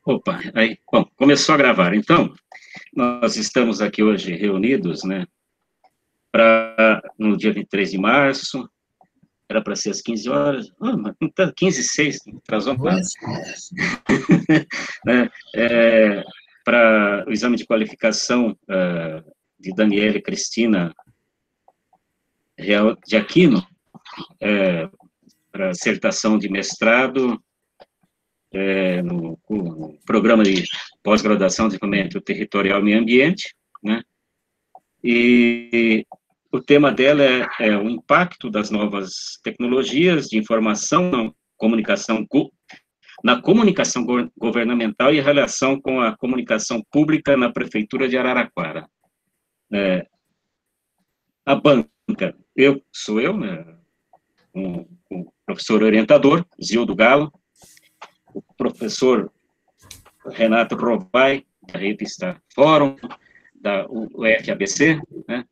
Opa, aí, bom, começou a gravar. Então, nós estamos aqui hoje reunidos, né, no dia 23 de março, era para ser às 15 horas, mas não tá, 15h06, não atrasou nada, né, para o exame de qualificação de Daniele Cristina Real de Aquino, para dissertação de mestrado, no programa de pós-graduação de desenvolvimento territorial e meio ambiente, né, e o tema dela é o impacto das novas tecnologias de informação na comunicação governamental e a relação com a comunicação pública na Prefeitura de Araraquara. A banca, sou eu, né, o professor orientador, Zildo Galo, o professor Renato Rovai, da revista Fórum, da UFABC, né,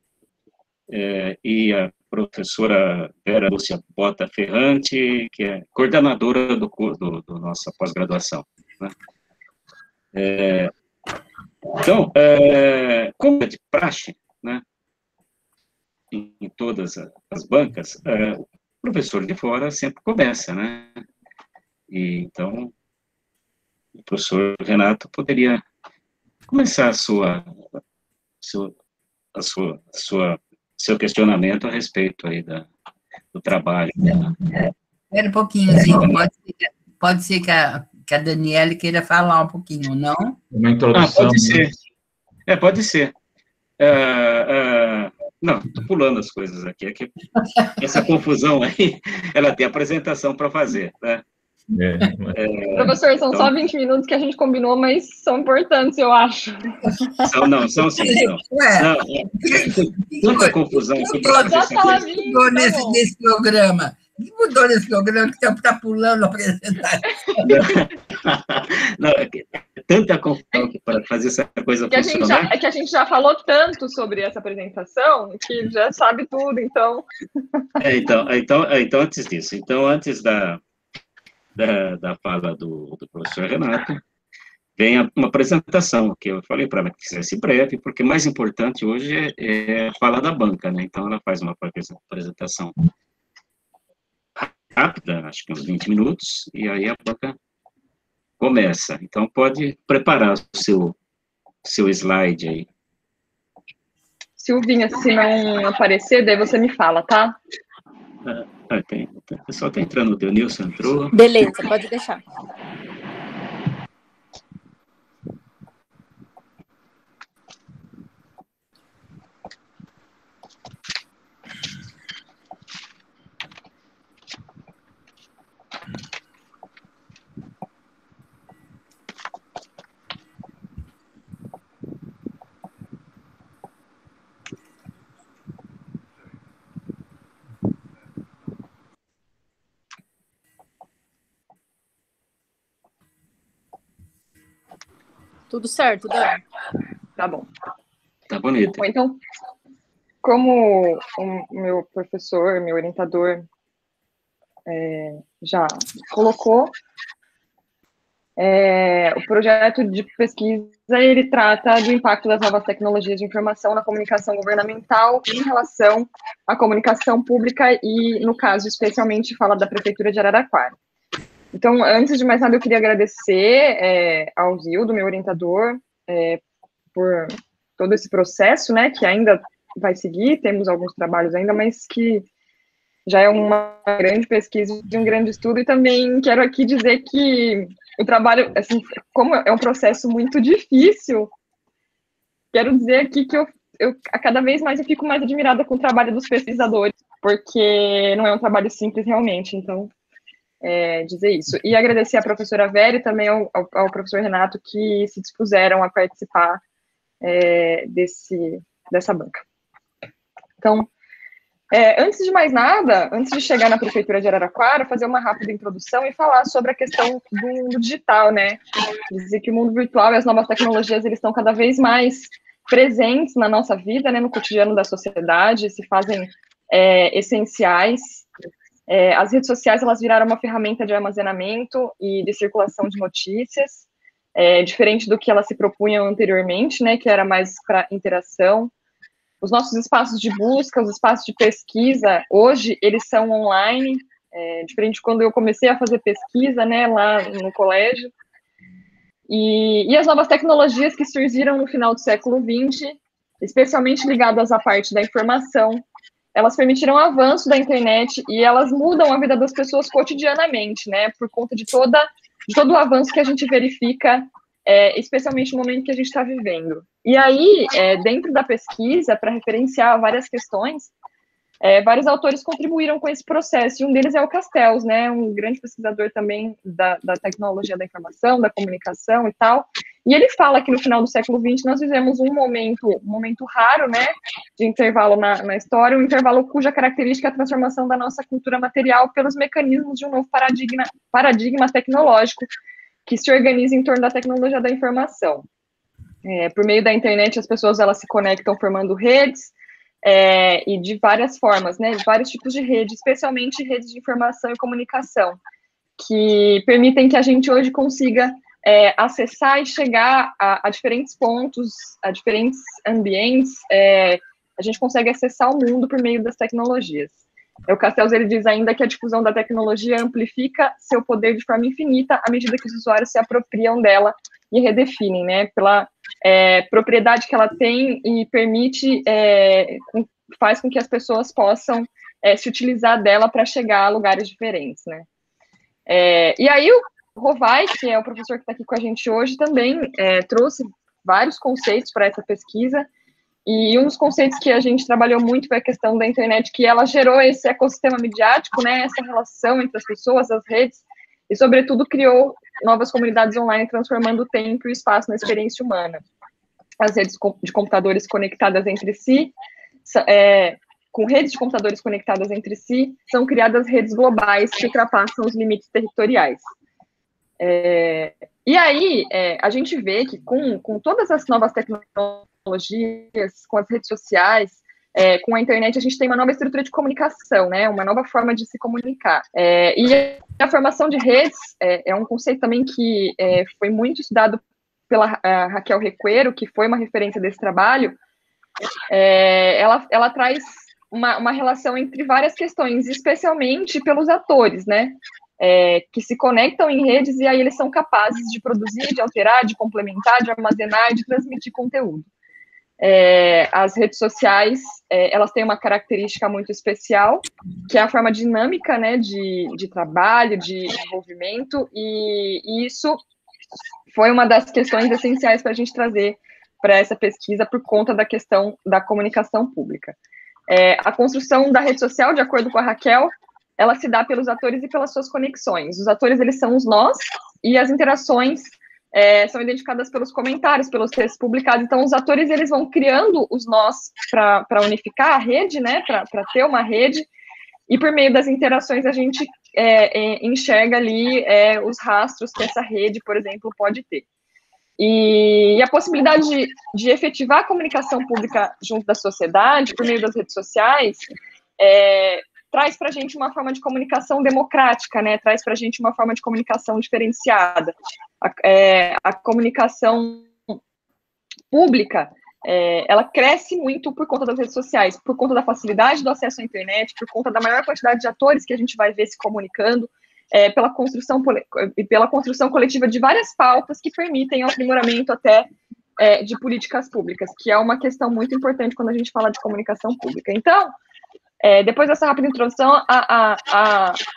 e a professora Vera Lúcia Bota Ferrante, que é coordenadora do nossa pós-graduação, né. Então, como é de praxe, né, em todas as bancas, o professor de fora sempre começa, né, e então o professor Renato poderia começar seu questionamento a respeito aí do trabalho. Espera um pouquinhozinho, pode ser que a Daniele queira falar um pouquinho, não? Uma introdução. Pode ser. Pode ser. Não, estou pulando as coisas aqui. Essa confusão aí, ela tem apresentação para fazer, né? Professor, são só 20 minutos que a gente combinou, mas são importantes, eu acho. São sim. Tanta confusão aqui para fazer. O que mudou nesse programa? O que mudou nesse programa que está pulando a apresentação? Não, tanta confusão para fazer essa coisa funcionar. É que a gente já falou tanto sobre essa apresentação que já sabe tudo, então... Então, antes disso, antes da fala do professor Renato, vem uma apresentação, que eu falei para ela que fizesse breve, porque o mais importante hoje é a fala da banca, né? Então, ela faz uma apresentação rápida, acho que uns 20 minutos, e aí a banca começa. Então, pode preparar o seu slide aí. Silvinha, se não aparecer, daí você me fala, tá? O pessoal está entrando, o Denilson entrou. Beleza, pode deixar. Tudo certo, Dan? Tá bom. Tá bonito. Bom, então, como o meu professor, meu orientador já colocou, o projeto de pesquisa, ele trata do impacto das novas tecnologias de informação na comunicação governamental em relação à comunicação pública e, no caso, especialmente, fala da Prefeitura de Araraquara. Então, antes de mais nada, eu queria agradecer ao Zildo, meu orientador, por todo esse processo, né, que ainda vai seguir, temos alguns trabalhos ainda, mas que já é uma grande pesquisa, de um grande estudo, e também quero aqui dizer que o trabalho, assim, como é um processo muito difícil, quero dizer aqui que a cada vez mais eu fico mais admirada com o trabalho dos pesquisadores, porque não é um trabalho simples realmente, então... dizer isso. E agradecer à professora Vera e também ao professor Renato que se dispuseram a participar dessa banca. Então, antes de mais nada, antes de chegar na Prefeitura de Araraquara, fazer uma rápida introdução e falar sobre a questão do digital, né? Dizer que o mundo virtual e as novas tecnologias, eles estão cada vez mais presentes na nossa vida, né, no cotidiano da sociedade, se fazem essenciais. As redes sociais, elas viraram uma ferramenta de armazenamento e de circulação de notícias, diferente do que ela se propunha anteriormente, né, que era mais para interação. Os nossos espaços de busca, os espaços de pesquisa, hoje, eles são online, diferente de quando eu comecei a fazer pesquisa, né, lá no colégio. E as novas tecnologias que surgiram no final do século XX, especialmente ligadas à parte da informação, elas permitiram o avanço da internet e elas mudam a vida das pessoas cotidianamente, né, por conta de todo o avanço que a gente verifica, especialmente no momento que a gente está vivendo. E aí, dentro da pesquisa, para referenciar várias questões, vários autores contribuíram com esse processo, e um deles é o Castells, né, um grande pesquisador também da tecnologia da informação, da comunicação e tal, e ele fala que no final do século XX nós vivemos um momento raro, né, de intervalo na história, um intervalo cuja característica é a transformação da nossa cultura material pelos mecanismos de um novo paradigma tecnológico que se organiza em torno da tecnologia da informação. Por meio da internet, as pessoas elas se conectam formando redes, e de várias formas, né, de vários tipos de redes, especialmente redes de informação e comunicação, que permitem que a gente hoje consiga acessar e chegar a diferentes pontos, a diferentes ambientes, a gente consegue acessar o mundo por meio das tecnologias. O Castells, ele diz ainda que a difusão da tecnologia amplifica seu poder de forma infinita à medida que os usuários se apropriam dela e redefinem, né, pela propriedade que ela tem e permite, faz com que as pessoas possam se utilizar dela para chegar a lugares diferentes, né. E aí o Rovai, que é o professor que está aqui com a gente hoje, também trouxe vários conceitos para essa pesquisa, e um dos conceitos que a gente trabalhou muito foi a questão da internet, que ela gerou esse ecossistema midiático, né, essa relação entre as pessoas, as redes, e, sobretudo, criou novas comunidades online, transformando o tempo e o espaço na experiência humana. As redes de computadores conectadas entre si, com redes de computadores conectadas entre si, são criadas redes globais que ultrapassam os limites territoriais. E aí, a gente vê que com todas as novas tecnologias, com as redes sociais, com a internet, a gente tem uma nova estrutura de comunicação, né, uma nova forma de se comunicar. E a formação de redes é um conceito também que foi muito estudado pela Raquel Recuero, que foi uma referência desse trabalho. Ela traz uma relação entre várias questões, especialmente pelos atores, né, que se conectam em redes e aí eles são capazes de produzir, de alterar, de complementar, de armazenar e de transmitir conteúdo. As redes sociais, elas têm uma característica muito especial, que é a forma dinâmica, né, de trabalho, de desenvolvimento, e isso foi uma das questões essenciais para a gente trazer para essa pesquisa por conta da questão da comunicação pública. A construção da rede social, de acordo com a Raquel, ela se dá pelos atores e pelas suas conexões. Os atores, eles são os nós, e as interações são identificadas pelos comentários, pelos textos publicados. Então, os atores, eles vão criando os nós para unificar a rede, né, para ter uma rede, e por meio das interações a gente enxerga ali os rastros que essa rede, por exemplo, pode ter. E a possibilidade de efetivar a comunicação pública junto da sociedade, por meio das redes sociais, traz para a gente uma forma de comunicação democrática, né? Traz para a gente uma forma de comunicação diferenciada. A comunicação pública, ela cresce muito por conta das redes sociais, por conta da facilidade do acesso à internet, por conta da maior quantidade de atores que a gente vai ver se comunicando, pela construção coletiva de várias pautas que permitem o aprimoramento até de políticas públicas, que é uma questão muito importante quando a gente fala de comunicação pública. Então, depois dessa rápida introdução,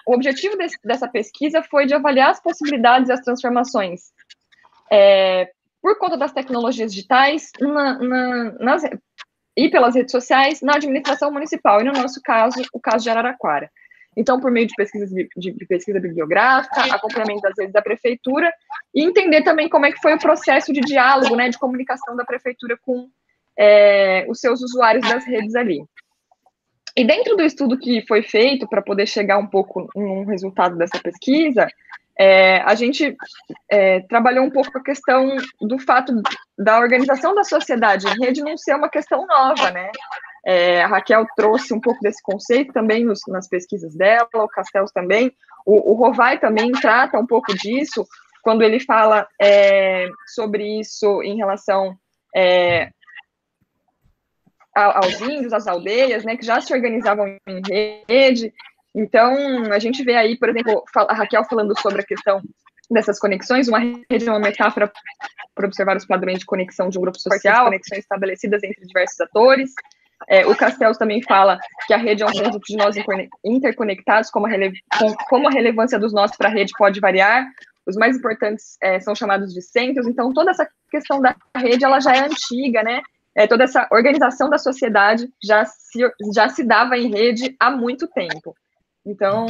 o objetivo dessa pesquisa foi de avaliar as possibilidades e as transformações por conta das tecnologias digitais e pelas redes sociais na administração municipal, e no nosso caso, o caso de Araraquara. Então, por meio de pesquisa bibliográfica, acompanhamento das redes da prefeitura, e entender também como é que foi o processo de diálogo, né, de comunicação da prefeitura com os seus usuários das redes ali. E dentro do estudo que foi feito, para poder chegar um pouco num resultado dessa pesquisa, a gente trabalhou um pouco com a questão do fato da organização da sociedade em rede não ser uma questão nova, né? A Raquel trouxe um pouco desse conceito também nas pesquisas dela, o Castells também, o Rovai também trata um pouco disso, quando ele fala sobre isso em relação aos índios, às aldeias, né, que já se organizavam em rede. Então, a gente vê aí, por exemplo, a Raquel falando sobre a questão dessas conexões. Uma rede é uma metáfora para observar os padrões de conexão de um grupo social, conexões estabelecidas entre diversos atores. O Castells também fala que a rede é um conjunto de nós interconectados, como a relevância dos nós para a rede pode variar. Os mais importantes são chamados de centros. Então, toda essa questão da rede, ela já é antiga, né? Toda essa organização da sociedade já se dava em rede há muito tempo. Então,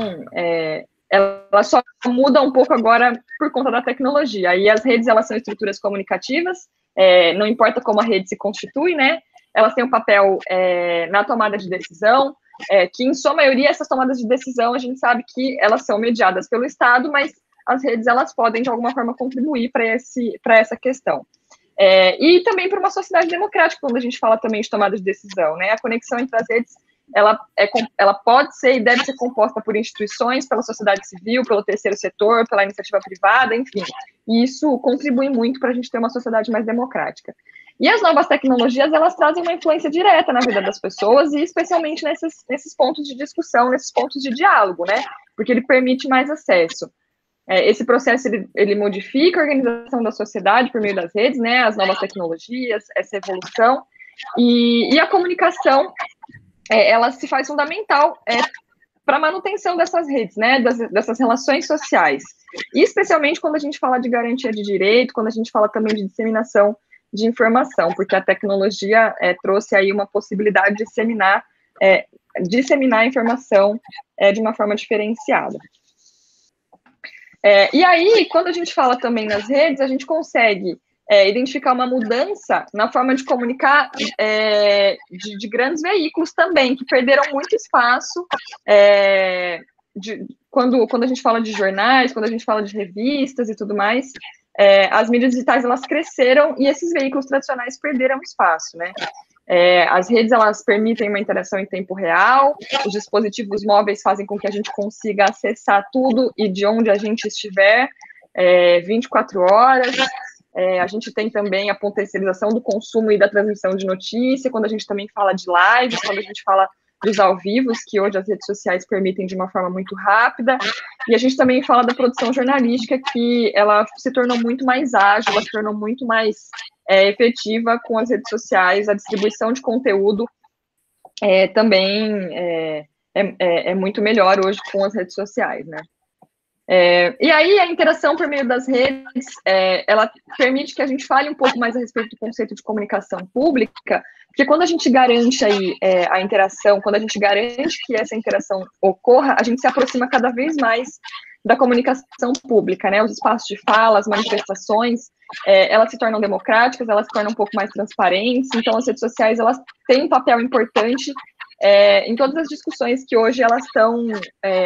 ela só muda um pouco agora por conta da tecnologia. E as redes, elas são estruturas comunicativas, não importa como a rede se constitui, né? Elas têm um papel na tomada de decisão, que em sua maioria essas tomadas de decisão a gente sabe que elas são mediadas pelo Estado, mas as redes, elas podem de alguma forma contribuir para essa questão. E também para uma sociedade democrática, quando a gente fala também de tomada de decisão, né? A conexão entre as redes, ela pode ser e deve ser composta por instituições, pela sociedade civil, pelo terceiro setor, pela iniciativa privada, enfim. E isso contribui muito para a gente ter uma sociedade mais democrática. E as novas tecnologias, elas trazem uma influência direta na vida das pessoas, e especialmente nesses pontos de discussão, nesses pontos de diálogo, né? Porque ele permite mais acesso. Esse processo, ele modifica a organização da sociedade por meio das redes, né? As novas tecnologias, essa evolução. E a comunicação, ela se faz fundamental para a manutenção dessas redes, né? Dessas relações sociais. E especialmente quando a gente fala de garantia de direito, quando a gente fala também de disseminação de informação, porque a tecnologia trouxe aí uma possibilidade de disseminar a informação de uma forma diferenciada. E aí, quando a gente fala também nas redes, a gente consegue identificar uma mudança na forma de comunicar de grandes veículos também, que perderam muito espaço quando a gente fala de jornais, quando a gente fala de revistas e tudo mais. As mídias digitais, elas cresceram e esses veículos tradicionais perderam espaço, né? As redes, elas permitem uma interação em tempo real, os dispositivos móveis fazem com que a gente consiga acessar tudo e de onde a gente estiver, 24 horas. A gente tem também a potencialização do consumo e da transmissão de notícia, quando a gente também fala de lives, quando a gente fala dos ao vivos, que hoje as redes sociais permitem de uma forma muito rápida, e a gente também fala da produção jornalística, que ela se tornou muito mais ágil, ela se tornou muito mais efetiva com as redes sociais, a distribuição de conteúdo também é muito melhor hoje com as redes sociais, né? E aí, a interação por meio das redes, ela permite que a gente fale um pouco mais a respeito do conceito de comunicação pública, porque quando a gente garante aí a interação, quando a gente garante que essa interação ocorra, a gente se aproxima cada vez mais da comunicação pública, né? Os espaços de fala, as manifestações, elas se tornam democráticas, elas se tornam um pouco mais transparentes, então as redes sociais, elas têm um papel importante em todas as discussões que hoje elas estão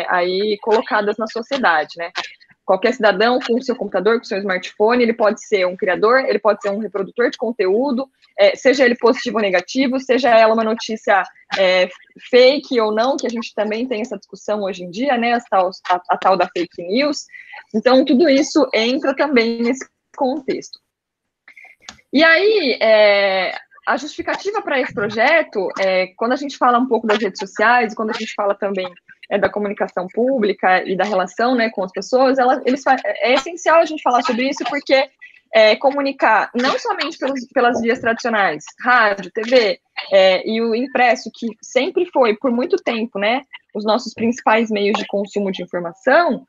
aí colocadas na sociedade, né? Qualquer cidadão com o seu computador, com o seu smartphone, ele pode ser um criador, ele pode ser um reprodutor de conteúdo, seja ele positivo ou negativo, seja ela uma notícia fake ou não, que a gente também tem essa discussão hoje em dia, né? A tal da fake news. Então, tudo isso entra também nesse contexto. E aí, a justificativa para esse projeto, quando a gente fala um pouco das redes sociais, quando a gente fala também da comunicação pública e da relação, né, com as pessoas, é essencial a gente falar sobre isso, porque comunicar não somente pelas vias tradicionais, rádio, TV, e o impresso, que sempre foi, por muito tempo, né, os nossos principais meios de consumo de informação,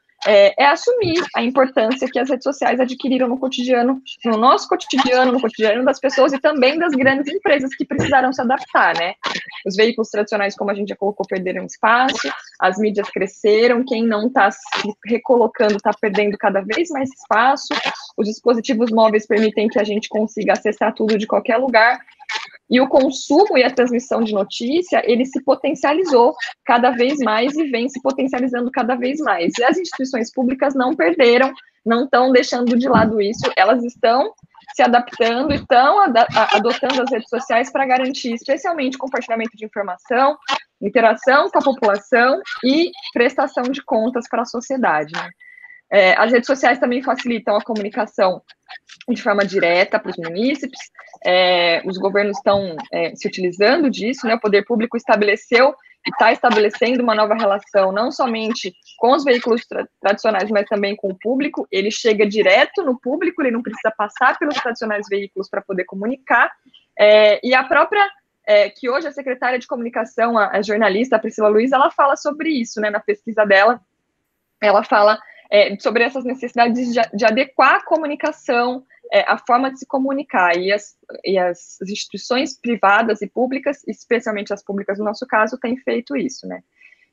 assumir a importância que as redes sociais adquiriram no cotidiano, no nosso cotidiano, no cotidiano das pessoas e também das grandes empresas que precisaram se adaptar, né? Os veículos tradicionais, como a gente já colocou, perderam espaço, as mídias cresceram, quem não está se recolocando está perdendo cada vez mais espaço, os dispositivos móveis permitem que a gente consiga acessar tudo de qualquer lugar, e o consumo e a transmissão de notícia, ele se potencializou cada vez mais e vem se potencializando cada vez mais. E as instituições públicas não perderam, não estão deixando de lado isso, elas estão se adaptando e estão adotando as redes sociais para garantir, especialmente, compartilhamento de informação, interação com a população e prestação de contas para a sociedade, né? As redes sociais também facilitam a comunicação de forma direta para os munícipes, os governos estão se utilizando disso, né? O poder público estabeleceu e está estabelecendo uma nova relação, não somente com os veículos tradicionais, mas também com o público. Ele chega direto no público, ele não precisa passar pelos tradicionais veículos para poder comunicar, e a própria, que hoje a secretária de comunicação, a jornalista, a Priscila Luiz, ela fala sobre isso, né? Na pesquisa dela, ela fala sobre essas necessidades de adequar a comunicação, a forma de se comunicar, e as instituições privadas e públicas, especialmente as públicas no nosso caso, têm feito isso, né?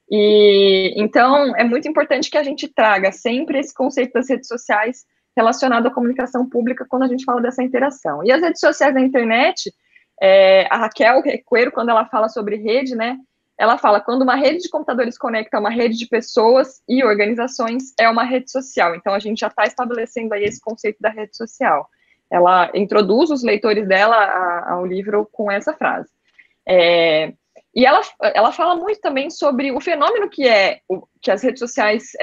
E então é muito importante que a gente traga sempre esse conceito das redes sociais relacionado à comunicação pública quando a gente fala dessa interação. E as redes sociais da internet, a Raquel Recuero, quando ela fala sobre rede, né, ela fala, quando uma rede de computadores conecta uma rede de pessoas e organizações, é uma rede social. Então, a gente já está estabelecendo aí esse conceito da rede social. Ela introduz os leitores dela ao livro com essa frase. E ela fala muito também sobre o fenômeno que as redes sociais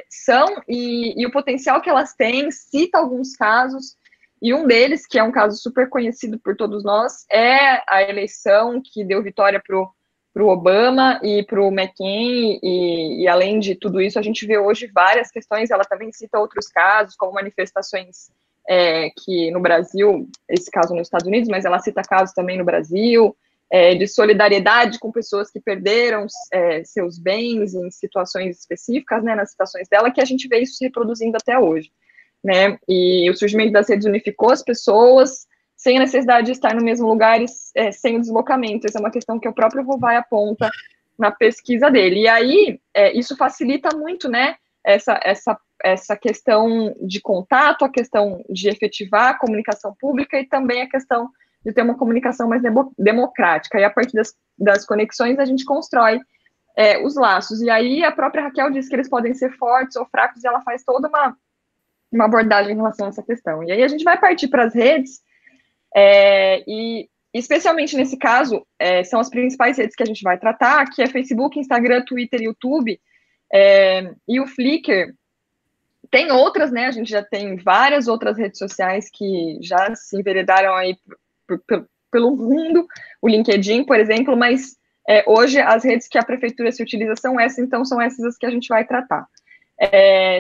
são e o potencial que elas têm, cita alguns casos, e um deles, que é um caso super conhecido por todos nós, é a eleição que deu vitória para o Obama e para o McCain, e além de tudo isso, a gente vê hoje várias questões. Ela também cita outros casos, como manifestações que no Brasil, esse caso nos Estados Unidos, mas ela cita casos também no Brasil, de solidariedade com pessoas que perderam seus bens em situações específicas, né, nas citações dela, que a gente vê isso se reproduzindo até hoje, né, e o surgimento das redes unificou as pessoas, sem a necessidade de estar no mesmo lugar e sem o deslocamento. Essa é uma questão que o próprio Rovai aponta na pesquisa dele. E aí, isso facilita muito, né, essa questão de contato, a questão de efetivar a comunicação pública e também a questão de ter uma comunicação mais democrática. E a partir das conexões, a gente constrói os laços. E aí, a própria Raquel diz que eles podem ser fortes ou fracos, e ela faz toda uma abordagem em relação a essa questão. E aí, a gente vai partir para as redes, e especialmente nesse caso, são as principais redes que a gente vai tratar, que é Facebook, Instagram, Twitter e YouTube, e o Flickr. Tem outras, né, a gente já tem várias outras redes sociais que já se enveredaram aí pelo mundo, o LinkedIn, por exemplo, mas hoje as redes que a prefeitura se utiliza são essas, então são essas as que a gente vai tratar.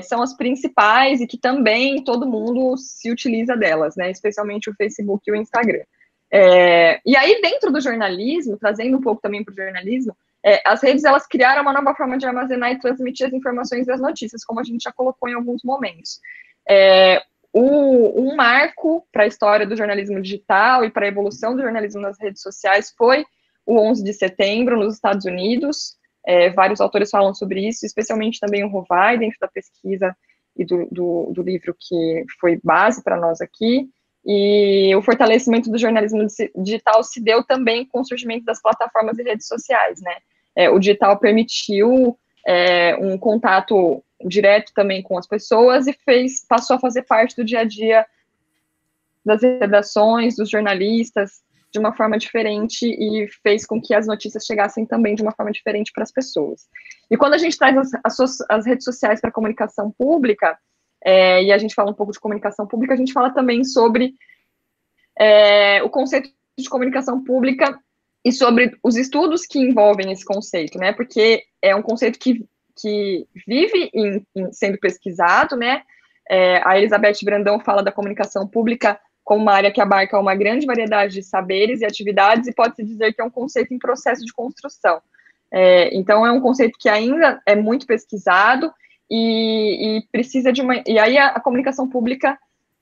São as principais e que também todo mundo se utiliza delas, né, especialmente o Facebook e o Instagram. E aí, dentro do jornalismo, trazendo um pouco também para o jornalismo, as redes, elas criaram uma nova forma de armazenar e transmitir as informações e as notícias, como a gente já colocou em alguns momentos. Um marco para a história do jornalismo digital e para a evolução do jornalismo nas redes sociais foi o 11 de setembro, nos Estados Unidos. Vários autores falam sobre isso, especialmente também o Rovai, dentro da pesquisa e do livro que foi base para nós aqui. E o fortalecimento do jornalismo digital se deu também com o surgimento das plataformas e redes sociais, né? O digital permitiu um contato direto também com as pessoas e passou a fazer parte do dia a dia das redações, dos jornalistas, de uma forma diferente, e fez com que as notícias chegassem também de uma forma diferente para as pessoas. E quando a gente traz as redes sociais para a comunicação pública, e a gente fala um pouco de comunicação pública, a gente fala também sobre o conceito de comunicação pública e sobre os estudos que envolvem esse conceito, né, porque é um conceito que vive sendo pesquisado, né. A Elizabeth Brandão fala da comunicação pública como uma área que abarca uma grande variedade de saberes e atividades, e pode-se dizer que é um conceito em processo de construção. Então, é um conceito que ainda é muito pesquisado, e precisa de uma... E aí, a comunicação pública,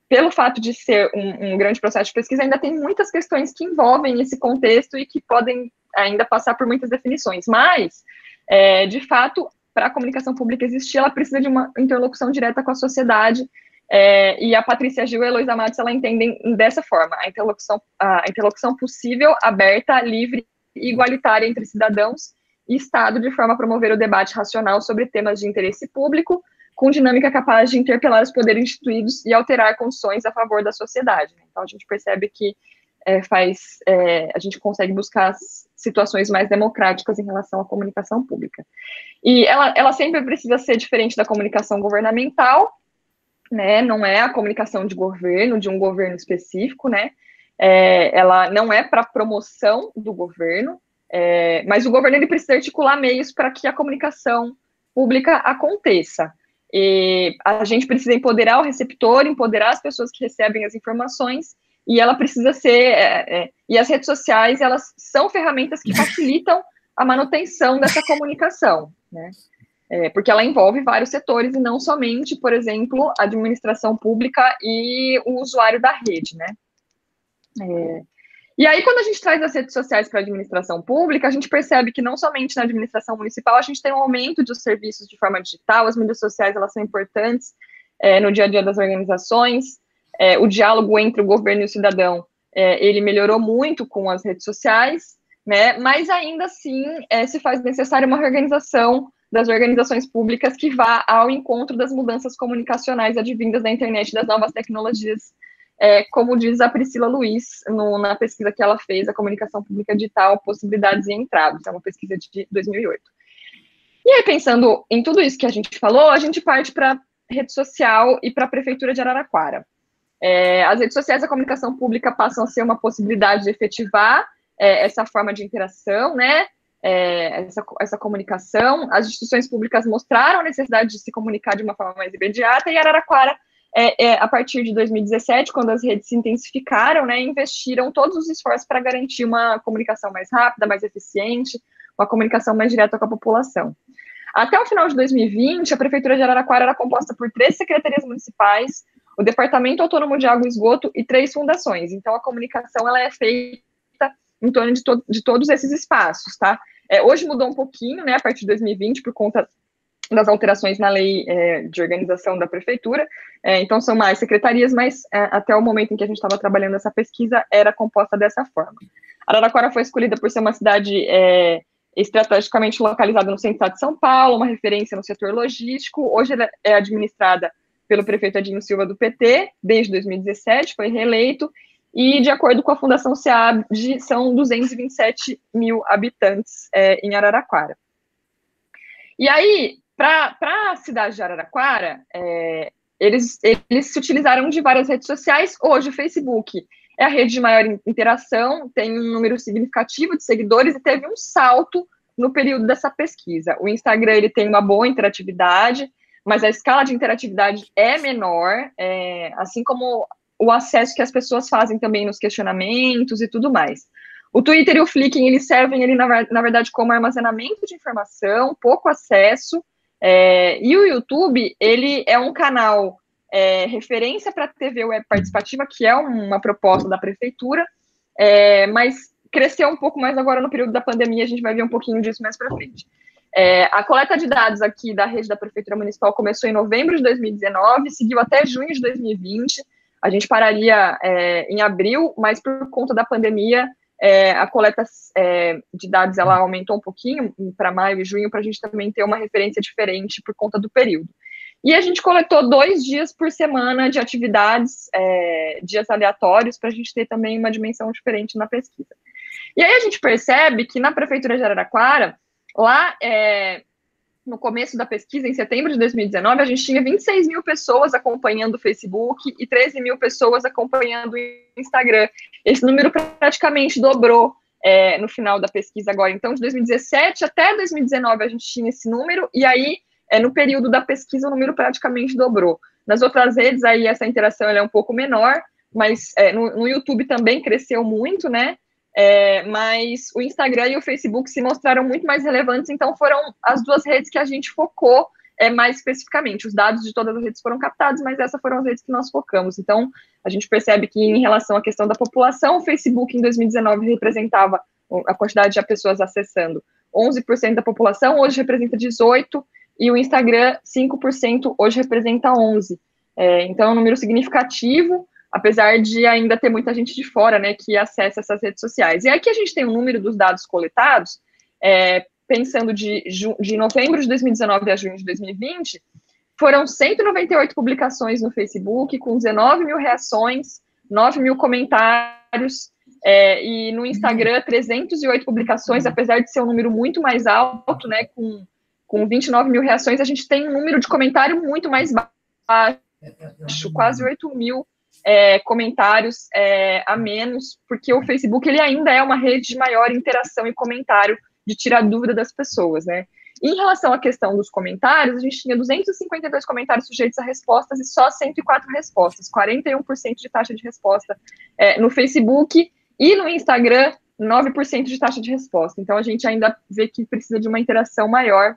pelo fato de ser um grande processo de pesquisa, ainda tem muitas questões que envolvem esse contexto e que podem ainda passar por muitas definições. Mas, de fato, para a comunicação pública existir, ela precisa de uma interlocução direta com a sociedade, e a Patrícia Gil e a Heloísa Matos, ela entendem dessa forma: a interlocução possível, aberta, livre e igualitária entre cidadãos e Estado, de forma a promover o debate racional sobre temas de interesse público, com dinâmica capaz de interpelar os poderes instituídos e alterar condições a favor da sociedade. Então, a gente percebe que a gente consegue buscar situações mais democráticas em relação à comunicação pública. E ela sempre precisa ser diferente da comunicação governamental, né? Não é a comunicação de governo, de um governo específico, né? Ela não é para promoção do governo, mas o governo ele precisa articular meios para que a comunicação pública aconteça. E a gente precisa empoderar o receptor, empoderar as pessoas que recebem as informações, e ela precisa ser... e as redes sociais, elas são ferramentas que facilitam a manutenção dessa comunicação, né? Porque ela envolve vários setores, e não somente, por exemplo, a administração pública e o usuário da rede, né? E aí, quando a gente traz as redes sociais para a administração pública, a gente percebe que não somente na administração municipal, a gente tem um aumento dos serviços de forma digital, as mídias sociais, elas são importantes no dia a dia das organizações, o diálogo entre o governo e o cidadão, ele melhorou muito com as redes sociais, né? Mas ainda assim, se faz necessária uma reorganização das organizações públicas que vá ao encontro das mudanças comunicacionais advindas da internet e das novas tecnologias, como diz a Priscila Luiz, na pesquisa que ela fez, a comunicação pública digital, possibilidades e entraves, é uma pesquisa de 2008. E aí, pensando em tudo isso que a gente falou, a gente parte para rede social e para a Prefeitura de Araraquara. As redes sociais, a comunicação pública passam a ser uma possibilidade de efetivar essa forma de interação, né? Essa comunicação. As instituições públicas mostraram a necessidade de se comunicar de uma forma mais imediata, e Araraquara, a partir de 2017, quando as redes se intensificaram, né, investiram todos os esforços para garantir uma comunicação mais rápida, mais eficiente, uma comunicação mais direta com a população. Até o final de 2020, a Prefeitura de Araraquara era composta por 3 secretarias municipais, o Departamento Autônomo de Água e Esgoto e 3 fundações. Então, a comunicação ela é feita em torno de todos esses espaços, tá? Hoje mudou um pouquinho, né, a partir de 2020, por conta das alterações na lei de organização da prefeitura, então são mais secretarias, mas até o momento em que a gente estava trabalhando essa pesquisa, era composta dessa forma. Araraquara foi escolhida por ser uma cidade estrategicamente localizada no centro de São Paulo, uma referência no setor logístico. Hoje ela é administrada pelo prefeito Adinho Silva do PT, desde 2017, foi reeleito, e de acordo com a Fundação SEAB, são 227 mil habitantes em Araraquara. E aí, para a cidade de Araraquara, eles se utilizaram de várias redes sociais. Hoje o Facebook é a rede de maior interação, tem um número significativo de seguidores e teve um salto no período dessa pesquisa. O Instagram ele tem uma boa interatividade, mas a escala de interatividade é menor, assim como o acesso que as pessoas fazem também nos questionamentos e tudo mais. O Twitter e o Flickr, eles servem, na verdade, como armazenamento de informação, pouco acesso, e o YouTube, ele é um canal referência para a TV Web Participativa, que é uma proposta da prefeitura, mas cresceu um pouco mais agora no período da pandemia, a gente vai ver um pouquinho disso mais para frente. A coleta de dados aqui da rede da Prefeitura Municipal começou em novembro de 2019, seguiu até junho de 2020, a gente pararia em abril, mas por conta da pandemia, a coleta de dados ela aumentou um pouquinho para maio e junho, para a gente também ter uma referência diferente por conta do período. E a gente coletou 2 dias por semana de atividades, dias aleatórios, para a gente ter também uma dimensão diferente na pesquisa. E aí a gente percebe que na Prefeitura de Araraquara, lá no começo da pesquisa, em setembro de 2019, a gente tinha 26 mil pessoas acompanhando o Facebook e 13 mil pessoas acompanhando o Instagram. Esse número praticamente dobrou no final da pesquisa agora. Então, de 2017 até 2019, a gente tinha esse número, e aí, no período da pesquisa, o número praticamente dobrou. Nas outras redes, aí, essa interação ela é um pouco menor, mas no YouTube também cresceu muito, né? Mas o Instagram e o Facebook se mostraram muito mais relevantes, então foram as 2 redes que a gente focou mais especificamente. Os dados de todas as redes foram captados, mas essas foram as redes que nós focamos. Então, a gente percebe que em relação à questão da população, o Facebook em 2019 representava a quantidade de pessoas acessando 11% da população, hoje representa 18%, e o Instagram 5%, hoje representa 11%. Então, é um número significativo, apesar de ainda ter muita gente de fora, né, que acessa essas redes sociais. E aqui a gente tem um número dos dados coletados, pensando de novembro de 2019 a junho de 2020, foram 198 publicações no Facebook, com 19 mil reações, 9 mil comentários, e no Instagram, 308 publicações, apesar de ser um número muito mais alto, né, com 29 mil reações, a gente tem um número de comentário muito mais baixo, quase 8 mil comentários a menos, porque o Facebook ele ainda é uma rede de maior interação e comentário, de tirar dúvida das pessoas, né? Em relação à questão dos comentários, a gente tinha 252 comentários sujeitos a respostas e só 104 respostas, 41% de taxa de resposta no Facebook, e no Instagram, 9% de taxa de resposta. Então, a gente ainda vê que precisa de uma interação maior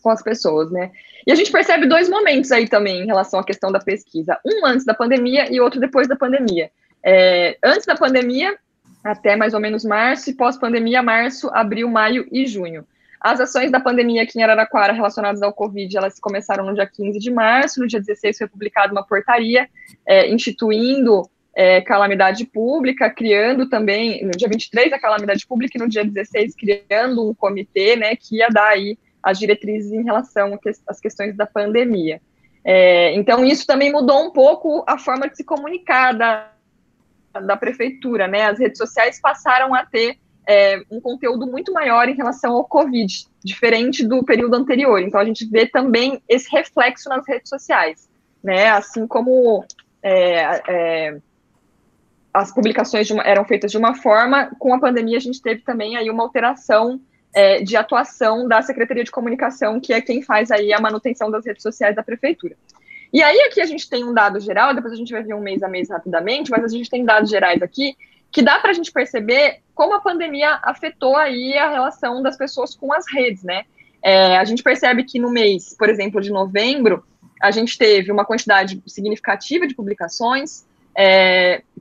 com as pessoas, né? E a gente percebe dois momentos aí também em relação à questão da pesquisa. Um antes da pandemia e outro depois da pandemia. Antes da pandemia, até mais ou menos março, e pós-pandemia, março, abril, maio e junho. As ações da pandemia aqui em Araraquara relacionadas ao Covid, elas começaram no dia 15 de março, no dia 16 foi publicada uma portaria instituindo calamidade pública, criando também, no dia 23 a calamidade pública e no dia 16 criando um comitê, né, que ia dar aí as diretrizes em relação às questões da pandemia. Então, isso também mudou um pouco a forma de se comunicar da prefeitura, né? As redes sociais passaram a ter um conteúdo muito maior em relação ao Covid, diferente do período anterior. Então, a gente vê também esse reflexo nas redes sociais, né? Assim como as publicações eram feitas de uma forma, com a pandemia a gente teve também aí uma alteração de atuação da Secretaria de Comunicação, que é quem faz aí a manutenção das redes sociais da prefeitura. E aí aqui a gente tem um dado geral, depois a gente vai ver um mês a mês rapidamente, mas a gente tem dados gerais aqui, que dá para a gente perceber como a pandemia afetou aí a relação das pessoas com as redes, né? A gente percebe que no mês, por exemplo, de novembro, a gente teve uma quantidade significativa de publicações,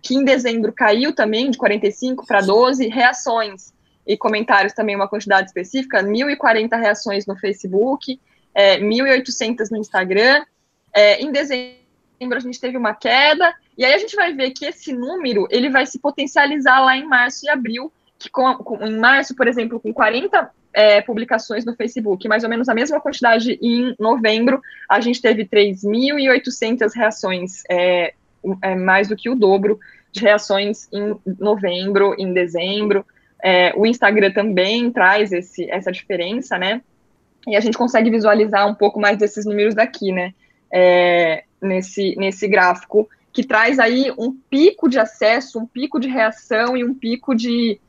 que em dezembro caiu também de 45 para 12, reações e comentários também uma quantidade específica, 1.040 reações no Facebook, 1.800 no Instagram. Em dezembro a gente teve uma queda, e aí a gente vai ver que esse número, ele vai se potencializar lá em março e abril, que em março, por exemplo, com 40 publicações no Facebook, mais ou menos a mesma quantidade em novembro, a gente teve 3.800 reações, mais do que o dobro de reações em novembro, em dezembro. O Instagram também traz essa diferença, né? E a gente consegue visualizar um pouco mais desses números daqui, né? Nesse gráfico, que traz aí um pico de acesso, um pico de reação e um pico de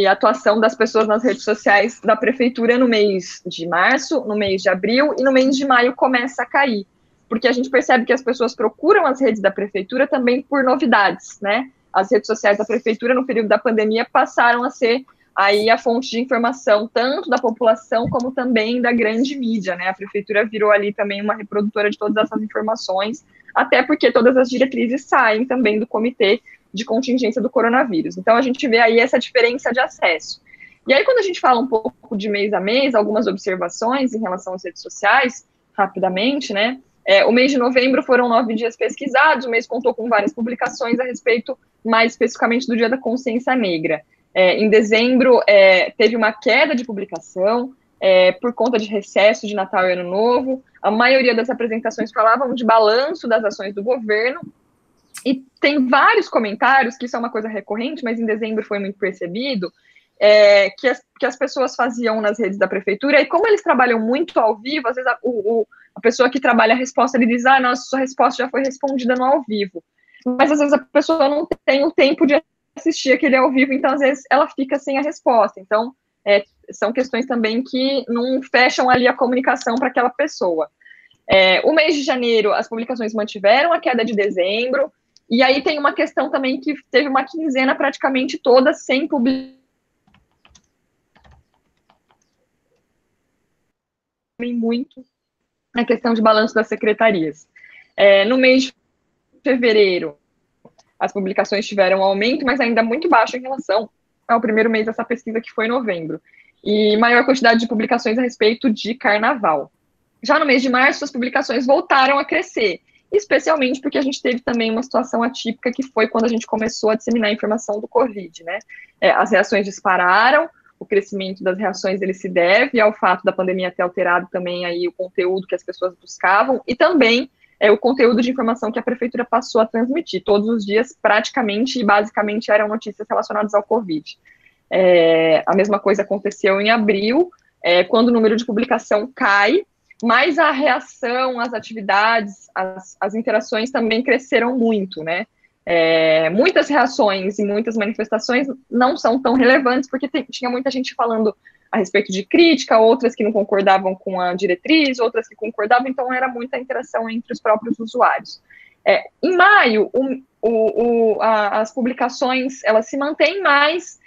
atuação das pessoas nas redes sociais da prefeitura no mês de março, no mês de abril e no mês de maio começa a cair, porque a gente percebe que as pessoas procuram as redes da prefeitura também por novidades, né? As redes sociais da prefeitura, no período da pandemia, passaram a ser aí a fonte de informação, tanto da população, como também da grande mídia, né? A prefeitura virou ali também uma reprodutora de todas essas informações, até porque todas as diretrizes saem também do comitê de contingência do coronavírus. Então, a gente vê aí essa diferença de acesso. E aí, quando a gente fala um pouco de mês a mês, algumas observações em relação às redes sociais, rapidamente, né? O mês de novembro foram 9 dias pesquisados, o mês contou com várias publicações a respeito, mais especificamente, do Dia da Consciência Negra. Em dezembro, teve uma queda de publicação, por conta de recesso de Natal e Ano Novo. A maioria das apresentações falavam de balanço das ações do governo, e tem vários comentários, que isso é uma coisa recorrente, mas em dezembro foi muito percebido, que as pessoas faziam nas redes da prefeitura, e como eles trabalham muito ao vivo, às vezes a pessoa que trabalha a resposta, ele diz, nossa, sua resposta já foi respondida no ao vivo. Mas às vezes a pessoa não tem o tempo de assistir aquele ao vivo, então às vezes ela fica sem a resposta. Então, são questões também que não fecham ali a comunicação para aquela pessoa. O mês de janeiro, as publicações mantiveram a queda de dezembro, e aí tem uma questão também que teve uma quinzena praticamente toda sem publicação. Muito a questão de balanço das secretarias. No mês de fevereiro, as publicações tiveram um aumento, mas ainda muito baixo em relação ao primeiro mês dessa pesquisa, que foi novembro. E maior quantidade de publicações a respeito de carnaval. Já no mês de março, as publicações voltaram a crescer, especialmente porque a gente teve também uma situação atípica, que foi quando a gente começou a disseminar a informação do Covid, né? As reações dispararam, o crescimento das reações ele se deve ao fato da pandemia ter alterado também aí o conteúdo que as pessoas buscavam, e também o conteúdo de informação que a prefeitura passou a transmitir. Todos os dias, praticamente e basicamente, eram notícias relacionadas ao Covid. A mesma coisa aconteceu em abril, quando o número de publicação cai, mas a reação, as atividades, as interações também cresceram muito, né? Muitas reações e muitas manifestações não são tão relevantes, porque tinha muita gente falando a respeito de crítica, outras que não concordavam com a diretriz, outras que concordavam, então era muita interação entre os próprios usuários. Em maio, as publicações, elas se mantêm, mas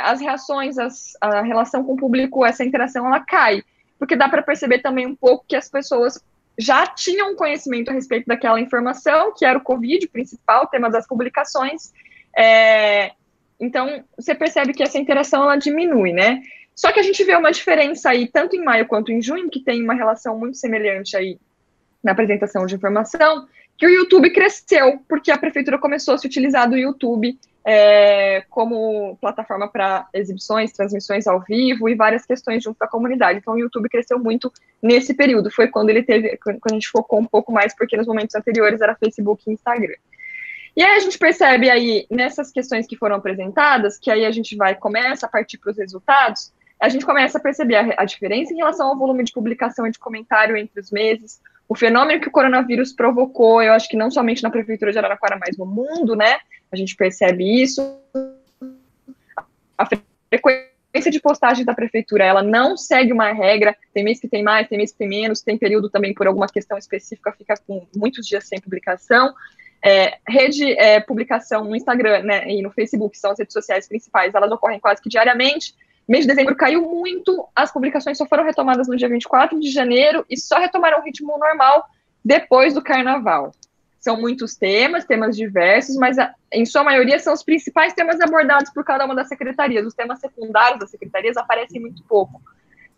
as reações, a relação com o público, essa interação, ela cai, porque dá para perceber também um pouco que as pessoas já tinham conhecimento a respeito daquela informação, que era o Covid, o principal tema das publicações, então você percebe que essa interação, ela diminui, né? Só que a gente vê uma diferença aí, tanto em maio quanto em junho, que tem uma relação muito semelhante aí na apresentação de informação, que o YouTube cresceu, porque a prefeitura começou a se utilizar do YouTube como plataforma para exibições, transmissões ao vivo e várias questões junto à comunidade. Então, o YouTube cresceu muito nesse período. Foi quando quando a gente focou um pouco mais, porque nos momentos anteriores era Facebook e Instagram. E aí a gente percebe aí, nessas questões que foram apresentadas, que aí a gente começa a partir para os resultados, a gente começa a perceber a diferença em relação ao volume de publicação e de comentário entre os meses, o fenômeno que o coronavírus provocou, eu acho que não somente na Prefeitura de Araraquara, mas no mundo, né? A gente percebe isso. A frequência de postagem da Prefeitura, ela não segue uma regra, tem mês que tem mais, tem mês que tem menos, tem período também por alguma questão específica, fica com muitos dias sem publicação. Publicação no Instagram, né, e no Facebook, são as redes sociais principais, elas ocorrem quase que diariamente. Mês de dezembro caiu muito, as publicações só foram retomadas no dia 24 de janeiro e só retomaram o ritmo normal depois do carnaval. São muitos temas diversos, mas em sua maioria são os principais temas abordados por cada uma das secretarias. Os temas secundários das secretarias aparecem muito pouco.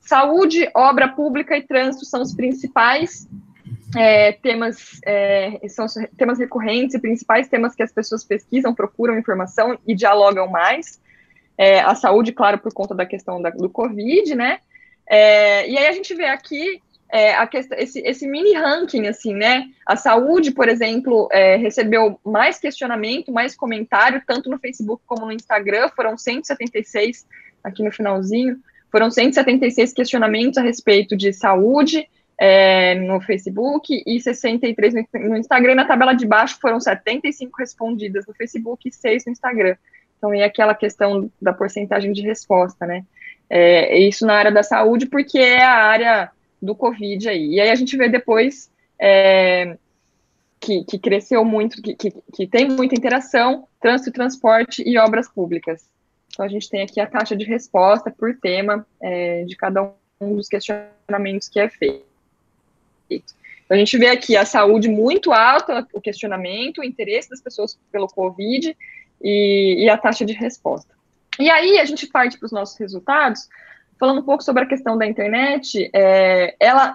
Saúde, obra pública e trânsito são os principais são temas recorrentes e principais temas que as pessoas pesquisam, procuram informação e dialogam mais. A saúde, claro, por conta da questão do Covid, né? E aí a gente vê aqui esse mini ranking, assim, né? A saúde, por exemplo, recebeu mais questionamento, mais comentário, tanto no Facebook como no Instagram, foram 176, aqui no finalzinho, foram 176 questionamentos a respeito de saúde, no Facebook, e 63 no Instagram, e na tabela de baixo foram 75 respondidas no Facebook e 6 no Instagram. Então, é aquela questão da porcentagem de resposta, né? Isso na área da saúde, porque é a área do Covid aí. E aí a gente vê depois que cresceu muito, que tem muita interação, trânsito e transporte e obras públicas. Então, a gente tem aqui a taxa de resposta por tema de cada um dos questionamentos que é feito. Então, a gente vê aqui a saúde muito alta, o questionamento, o interesse das pessoas pelo Covid e a taxa de resposta. E aí a gente parte para os nossos resultados, falando um pouco sobre a questão da internet.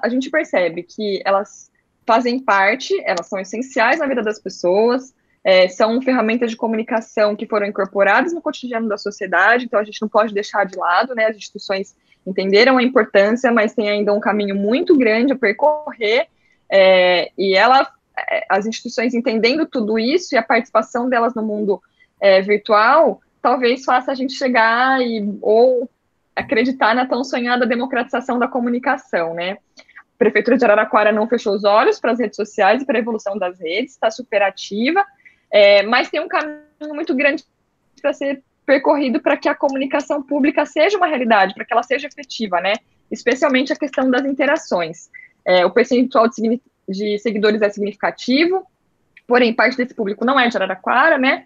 A gente percebe que elas fazem parte, elas são essenciais na vida das pessoas, são ferramentas de comunicação que foram incorporadas no cotidiano da sociedade, então a gente não pode deixar de lado, né? As instituições entenderam a importância, mas tem ainda um caminho muito grande a percorrer, e as instituições entendendo tudo isso e a participação delas no mundo virtual, talvez faça a gente chegar ou acreditar na tão sonhada democratização da comunicação, né? A Prefeitura de Araraquara não fechou os olhos para as redes sociais e para a evolução das redes, está super ativa, mas tem um caminho muito grande para ser percorrido para que a comunicação pública seja uma realidade, para que ela seja efetiva, né? Especialmente a questão das interações. O percentual de seguidores é significativo, porém, parte desse público não é de Araraquara, né?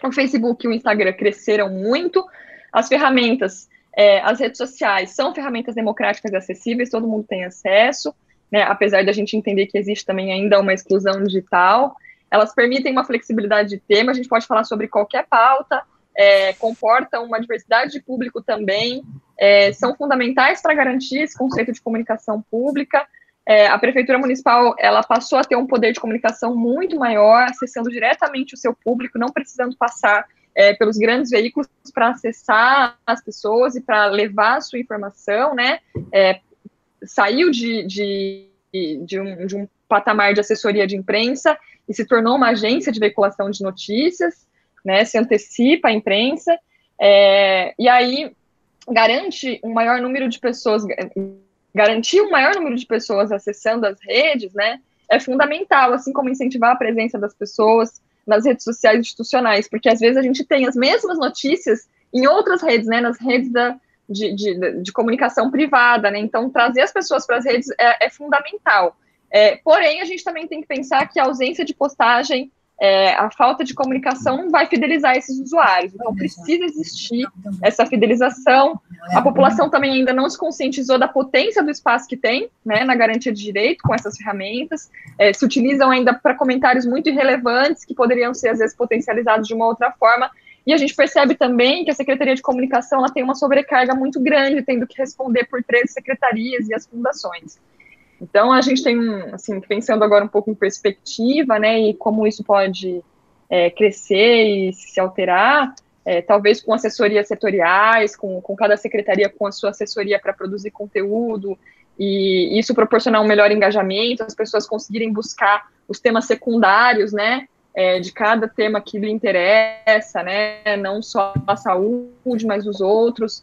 O Facebook e o Instagram cresceram muito, as ferramentas, as redes sociais são ferramentas democráticas e acessíveis, todo mundo tem acesso, né? Apesar da gente entender que existe também ainda uma exclusão digital, elas permitem uma flexibilidade de tema, a gente pode falar sobre qualquer pauta, comportam uma diversidade de público também, são fundamentais para garantir esse conceito de comunicação pública. A Prefeitura Municipal, ela passou a ter um poder de comunicação muito maior, acessando diretamente o seu público, não precisando passar pelos grandes veículos para acessar as pessoas e para levar a sua informação, né? Saiu de um patamar de assessoria de imprensa e se tornou uma agência de veiculação de notícias, né? Se antecipa à imprensa, e aí garante um maior número de pessoas, garantir um maior número de pessoas acessando as redes, né, é fundamental, assim como incentivar a presença das pessoas nas redes sociais institucionais, porque às vezes a gente tem as mesmas notícias em outras redes, né, nas redes de comunicação privada, né, então trazer as pessoas para as redes é fundamental. Porém, a gente também tem que pensar que a ausência de postagem, a falta de comunicação não vai fidelizar esses usuários, então precisa existir essa fidelização. A população também ainda não se conscientizou da potência do espaço que tem, né, na garantia de direito com essas ferramentas, se utilizam ainda para comentários muito irrelevantes que poderiam ser, às vezes, potencializados de uma outra forma, e a gente percebe também que a Secretaria de Comunicação ela tem uma sobrecarga muito grande, tendo que responder por 13 secretarias e as fundações. Então, a gente tem, assim, pensando agora um pouco em perspectiva, né, e como isso pode crescer e se alterar, talvez com assessorias setoriais, com cada secretaria com a sua assessoria para produzir conteúdo, e isso proporcionar um melhor engajamento, as pessoas conseguirem buscar os temas secundários, né, de cada tema que lhe interessa, né, não só a saúde, mas os outros.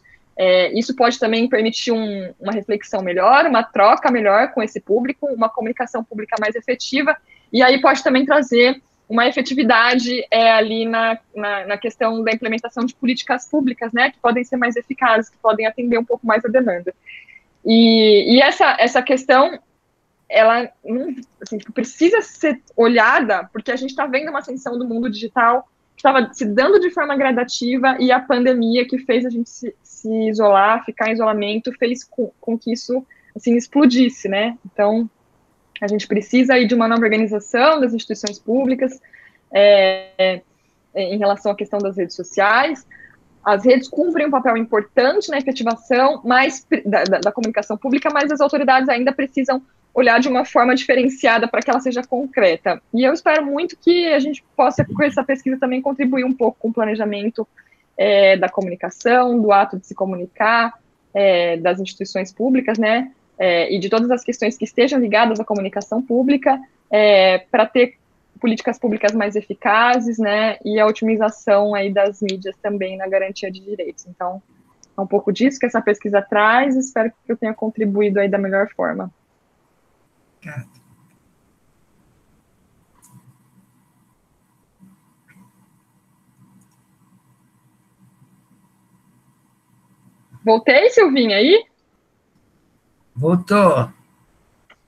Isso pode também permitir uma reflexão melhor, uma troca melhor com esse público, uma comunicação pública mais efetiva, e aí pode também trazer uma efetividade ali na questão da implementação de políticas públicas, né, que podem ser mais eficazes, que podem atender um pouco mais a demanda. E essa questão, ela assim, precisa ser olhada, porque a gente está vendo uma ascensão do mundo digital que estava se dando de forma gradativa, e a pandemia que fez a gente se isolar, ficar em isolamento, fez com que isso, assim, explodisse, né? Então, a gente precisa aí de uma nova organização das instituições públicas em relação à questão das redes sociais. As redes cumprem um papel importante na efetivação da comunicação pública, mas as autoridades ainda precisam olhar de uma forma diferenciada para que ela seja concreta. E eu espero muito que a gente possa, com essa pesquisa, também contribuir um pouco com o planejamento da comunicação, do ato de se comunicar, das instituições públicas, né, e de todas as questões que estejam ligadas à comunicação pública, para ter políticas públicas mais eficazes, né, e a otimização aí das mídias também na garantia de direitos. Então, é um pouco disso que essa pesquisa traz, e espero que eu tenha contribuído aí da melhor forma. Voltei, Silvinha, aí? Voltou.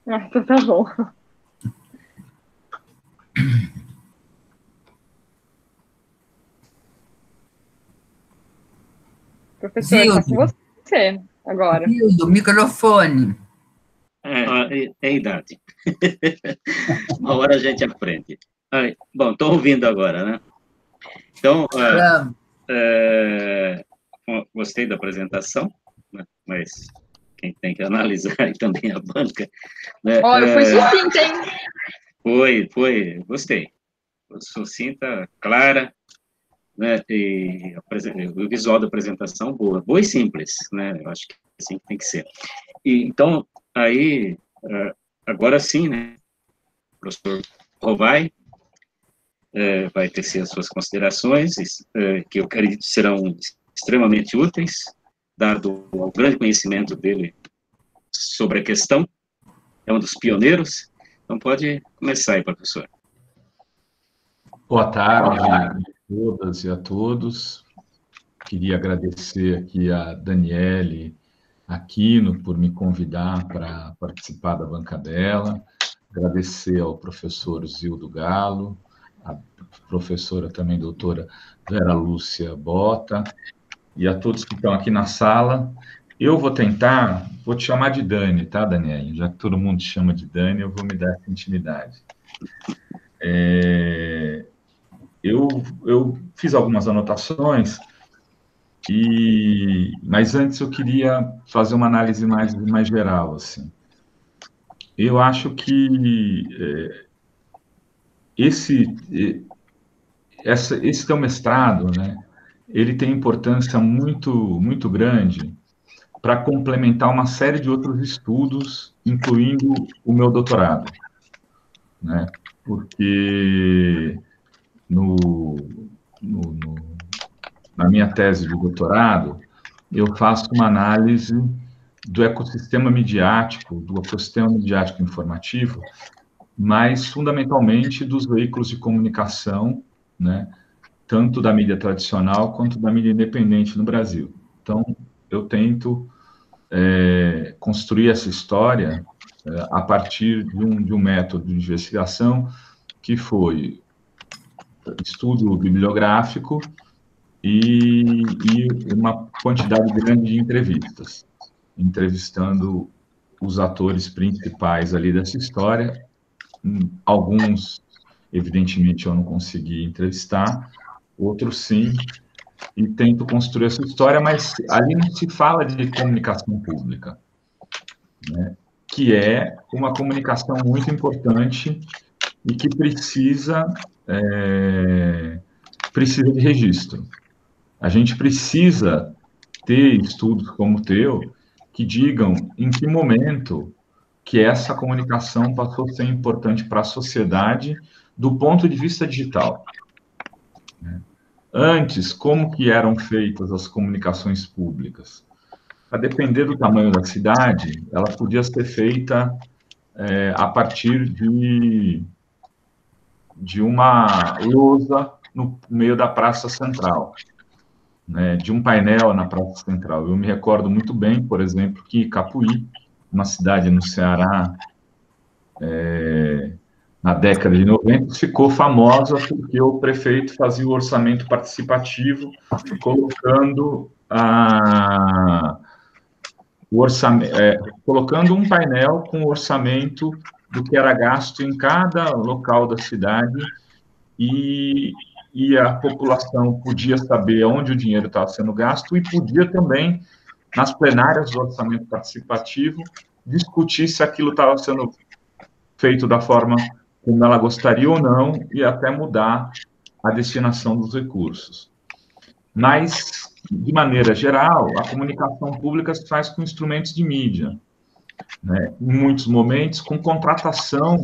Então tá bom. Professor, está com você agora. Do microfone. É a idade. Uma hora a gente aprende. Bom, estou ouvindo agora, né? Então, gostei da apresentação, né? Mas quem tem que analisar também a banca. Né? Foi sucinta, hein? Foi, gostei. Sucinta, clara, né? E o visual da apresentação boa e simples, né? Eu acho que assim tem que ser. E, então, aí, agora sim, né? O professor Rovai vai tecer as suas considerações, que eu acredito serão extremamente úteis, dado o grande conhecimento dele sobre a questão, é um dos pioneiros, então pode começar aí, professor. Boa tarde a todas e a todos. Queria agradecer aqui a Daniele Aquino por me convidar para participar da banca dela, agradecer ao professor Zildo Galo, a professora também, doutora Vera Lúcia Bota, e a todos que estão aqui na sala. Eu vou te chamar de Dani, tá, Daniele? Já que todo mundo te chama de Dani, eu vou me dar essa intimidade. Eu fiz algumas anotações, mas antes eu queria fazer uma análise mais geral, assim. Eu acho que esse teu mestrado, né, ele tem importância muito grande para complementar uma série de outros estudos, incluindo o meu doutorado, né? Porque na minha tese de doutorado, eu faço uma análise do ecossistema midiático, do ecossistema midiático informativo, mas fundamentalmente dos veículos de comunicação, né, tanto da mídia tradicional quanto da mídia independente no Brasil. Então, eu tento construir essa história a partir de um método de investigação que foi estudo bibliográfico e uma quantidade grande de entrevistas, entrevistando os atores principais ali dessa história. Alguns, evidentemente, eu não consegui entrevistar, outros sim, e tento construir essa história, mas ali não se fala de comunicação pública, né, que é uma comunicação muito importante e que precisa de registro. A gente precisa ter estudos como o teu que digam em que momento que essa comunicação passou a ser importante para a sociedade do ponto de vista digital. Antes, como que eram feitas as comunicações públicas? A depender do tamanho da cidade, ela podia ser feita a partir de uma lousa no meio da Praça Central, né, de um painel na Praça Central. Eu me recordo muito bem, por exemplo, que Capuí, uma cidade no Ceará, na década de 90, ficou famosa porque o prefeito fazia o orçamento participativo, colocando colocando um painel com o orçamento do que era gasto em cada local da cidade, e a população podia saber onde o dinheiro estava sendo gasto e podia também, nas plenárias do orçamento participativo, discutir se aquilo estava sendo feito da forma como ela gostaria ou não, e até mudar a destinação dos recursos. Mas, de maneira geral, a comunicação pública se faz com instrumentos de mídia, né? Em muitos momentos, com contratação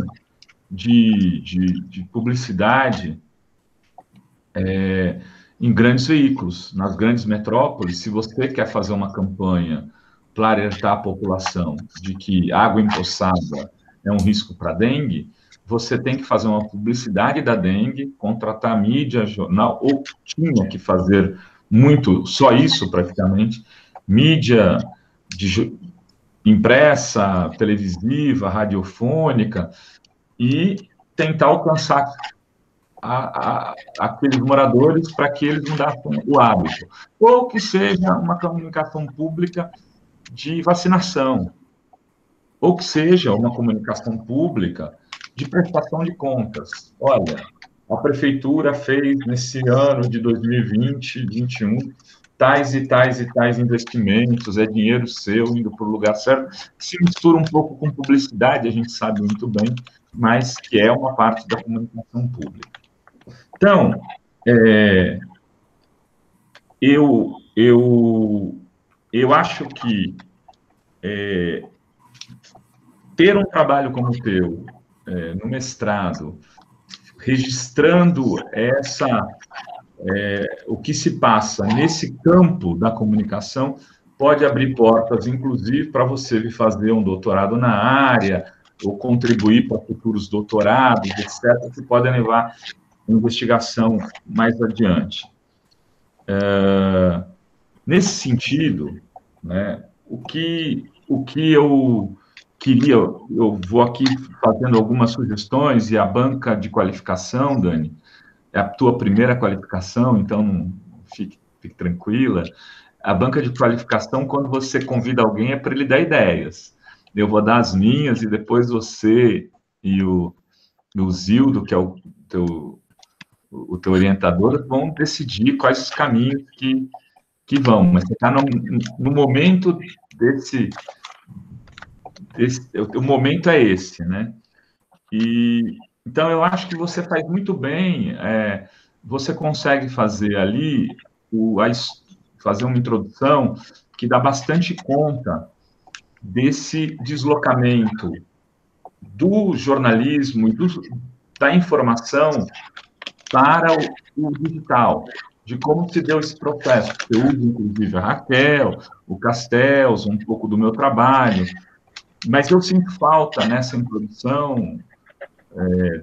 de publicidade em grandes veículos, nas grandes metrópoles. Se você quer fazer uma campanha para alertar a população de que água empoçada é um risco para a dengue, você tem que fazer uma publicidade da dengue, contratar mídia, jornal, ou tinha que fazer muito, só isso praticamente, mídia impressa, televisiva, radiofônica, e tentar alcançar aqueles moradores para que eles mudassem o hábito. Ou que seja uma comunicação pública de vacinação, ou que seja uma comunicação pública de prestação de contas. Olha, a prefeitura fez nesse ano de 2020, 2021, tais e tais e tais investimentos, é dinheiro seu indo para o lugar certo, se mistura um pouco com publicidade, a gente sabe muito bem, mas que é uma parte da comunicação pública. Então, eu acho que ter um trabalho como o teu, no mestrado, registrando o que se passa nesse campo da comunicação, pode abrir portas, inclusive, para você vir fazer um doutorado na área, ou contribuir para futuros doutorados, etc., que podem levar a investigação mais adiante. Nesse sentido, né, o que eu queria, eu vou aqui fazendo algumas sugestões, e a banca de qualificação, Dani, é a tua primeira qualificação, então não fique tranquila. A banca de qualificação, quando você convida alguém, é para ele dar ideias. Eu vou dar as minhas, e depois você e o Zildo, que é o teu orientador, vão decidir quais os caminhos que vão. Mas você está no momento o momento é esse, né? Então, eu acho que você faz muito bem, você consegue fazer ali, fazer uma introdução que dá bastante conta desse deslocamento do jornalismo e da informação para o digital. de como se deu esse processo. Eu uso, inclusive, a Raquel, o Castells, um pouco do meu trabalho, mas eu sinto falta nessa introdução,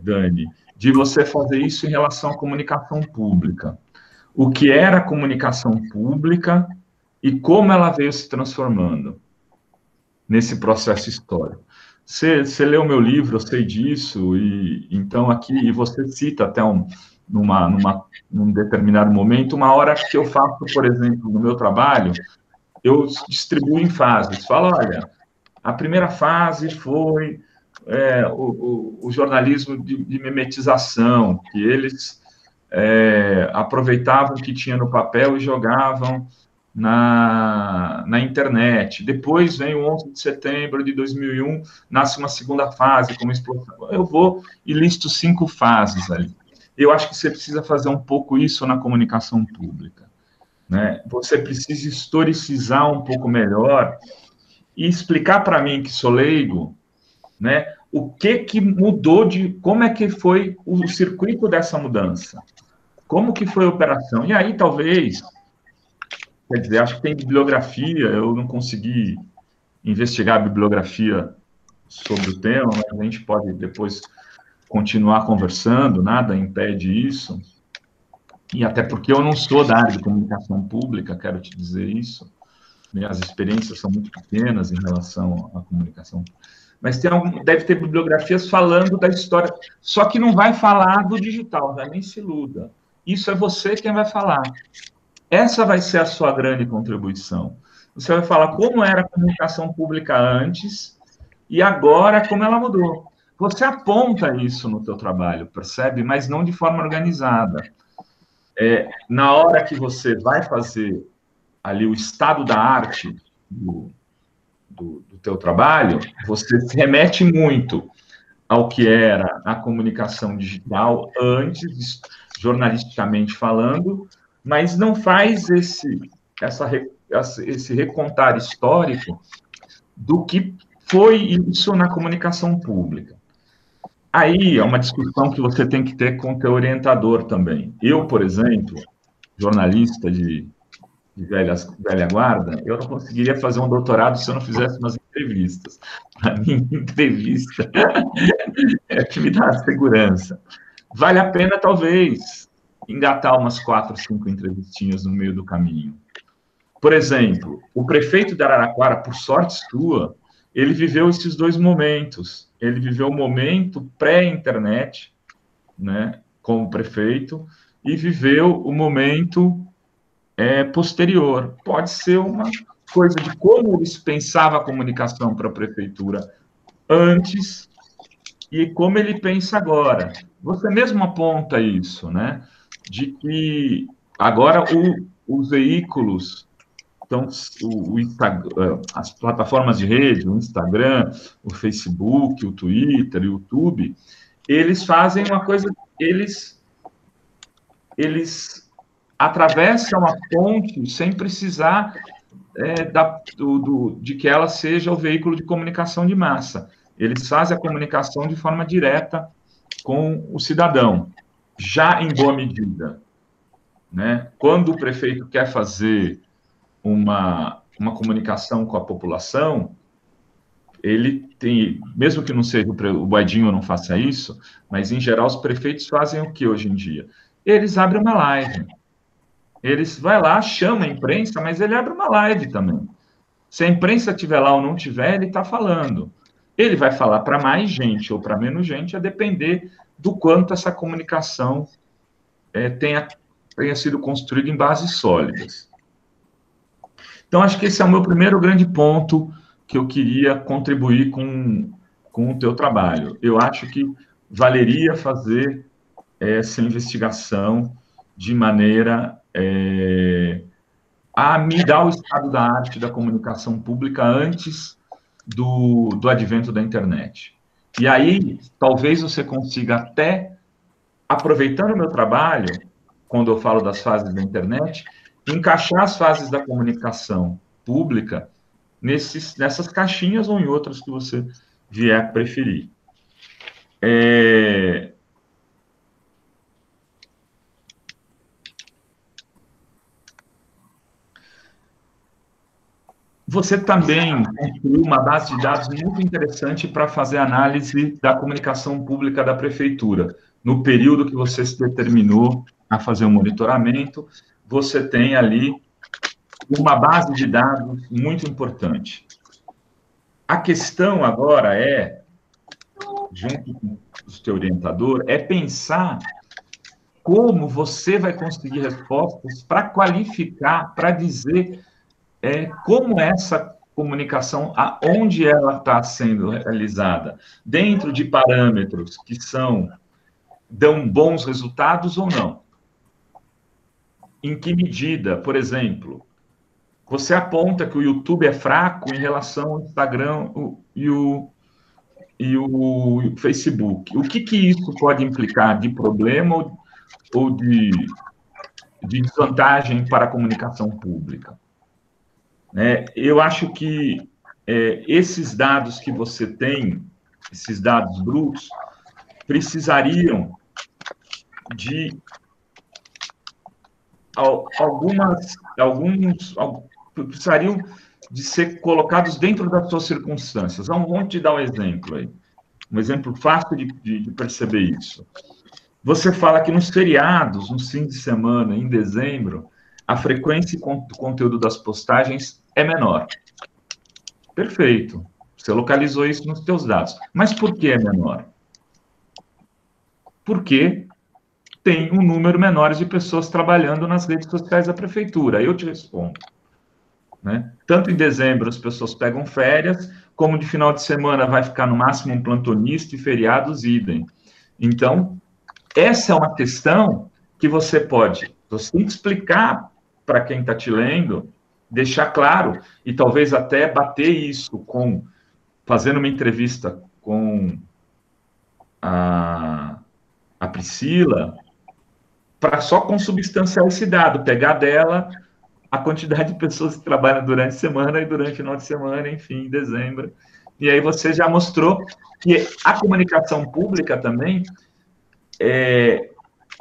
Dani, de você fazer isso em relação à comunicação pública. O que era a comunicação pública e como ela veio se transformando nesse processo histórico. Você leu meu livro, eu sei disso, e então aqui, e você cita até num determinado momento, uma hora que eu faço, por exemplo, no meu trabalho, eu distribuo em fases. Falo, olha, a primeira fase foi o jornalismo de memetização, que eles aproveitavam o que tinha no papel e jogavam na internet. Depois vem o 11 de setembro de 2001, nasce uma segunda fase, como explosão. Eu vou e listo 5 fases ali. Eu acho que você precisa fazer um pouco isso na comunicação pública, né? Você precisa historicizar um pouco melhor e explicar para mim, que sou leigo, né, o que mudou, como é que foi o circuito dessa mudança, como que foi a operação. E aí, talvez, quer dizer, acho que tem bibliografia, eu não consegui investigar a bibliografia sobre o tema, mas a gente pode depois continuar conversando, nada impede isso, e até porque eu não sou da área de comunicação pública, quero te dizer isso, minhas experiências são muito pequenas em relação à comunicação, mas deve ter bibliografias falando da história, só que não vai falar do digital, né? Nem se iluda. Isso é você quem vai falar. Essa vai ser a sua grande contribuição. Você vai falar como era a comunicação pública antes e agora como ela mudou. Você aponta isso no teu trabalho, percebe? Mas não de forma organizada. Na hora que você vai fazer ali o estado da arte do teu trabalho, você se remete muito ao que era a comunicação digital antes, jornalisticamente falando, mas não faz esse recontar histórico do que foi isso na comunicação pública. Aí é uma discussão que você tem que ter com o teu orientador também. Eu, por exemplo, jornalista de velha guarda, eu não conseguiria fazer um doutorado se eu não fizesse umas entrevistas. Para mim, entrevista é atividade de segurança. Vale a pena, talvez, engatar umas 4, 5 entrevistinhas no meio do caminho. Por exemplo, o prefeito de Araraquara, por sorte sua, ele viveu esses 2 momentos. Ele viveu o momento pré-internet, né, como prefeito, e viveu o momento posterior. Pode ser uma coisa de como eles pensavam a comunicação para a prefeitura antes e como ele pensa agora. Você mesmo aponta isso, né? De que agora os veículos, então, as plataformas de rede, o Instagram, o Facebook, o Twitter, o YouTube, eles fazem uma coisa, eles atravessam a ponte sem precisar de que ela seja o veículo de comunicação de massa. Eles fazem a comunicação de forma direta com o cidadão, já em boa medida, né? Quando o prefeito quer fazer uma comunicação com a população, ele tem, mesmo que não seja o Badinho não faça isso, mas em geral os prefeitos fazem o que hoje em dia? Eles abrem uma live. Eles vai lá, chama a imprensa, mas ele abre uma live também. Se a imprensa estiver lá ou não estiver, ele está falando. Ele vai falar para mais gente ou para menos gente, a depender do quanto essa comunicação tenha sido construída em bases sólidas. Então, acho que esse é o meu primeiro grande ponto que eu queria contribuir com o teu trabalho. Eu acho que valeria fazer essa investigação de maneira a me dar o estado da arte da comunicação pública antes do advento da internet. E aí, talvez você consiga até, aproveitando o meu trabalho, quando eu falo das fases da internet, encaixar as fases da comunicação pública nessas caixinhas ou em outras que você vier a preferir. Você também construiu uma base de dados muito interessante para fazer análise da comunicação pública da prefeitura. No período que você se determinou a fazer o monitoramento, você tem ali uma base de dados muito importante. A questão agora é, junto com o seu orientador, é pensar como você vai conseguir respostas para qualificar, para dizer como essa comunicação, aonde ela está sendo realizada, dentro de parâmetros que dão bons resultados ou não. Em que medida, por exemplo, você aponta que o YouTube é fraco em relação ao Instagram e o Facebook. O que isso pode implicar de problema ou de desvantagem para a comunicação pública? Eu acho que esses dados que você tem, esses dados brutos, precisariam de precisariam de ser colocados dentro das suas circunstâncias. Vamos te dar um exemplo aí. Um exemplo fácil de perceber isso. Você fala que nos feriados, nos fins de semana, em dezembro, a frequência do conteúdo das postagens é menor. Perfeito. Você localizou isso nos seus dados. Mas por que é menor? Porque tem um número menor de pessoas trabalhando nas redes sociais da prefeitura. Eu te respondo. Tanto em dezembro as pessoas pegam férias, como de final de semana vai ficar no máximo um plantonista e feriados idem. Então, essa é uma questão que você tem que explicar para quem está te lendo, deixar claro, e talvez até bater isso fazendo uma entrevista com a Priscila, para só consubstanciar esse dado, pegar dela a quantidade de pessoas que trabalham durante a semana e durante o final de semana, enfim, em dezembro. E aí você já mostrou que a comunicação pública também,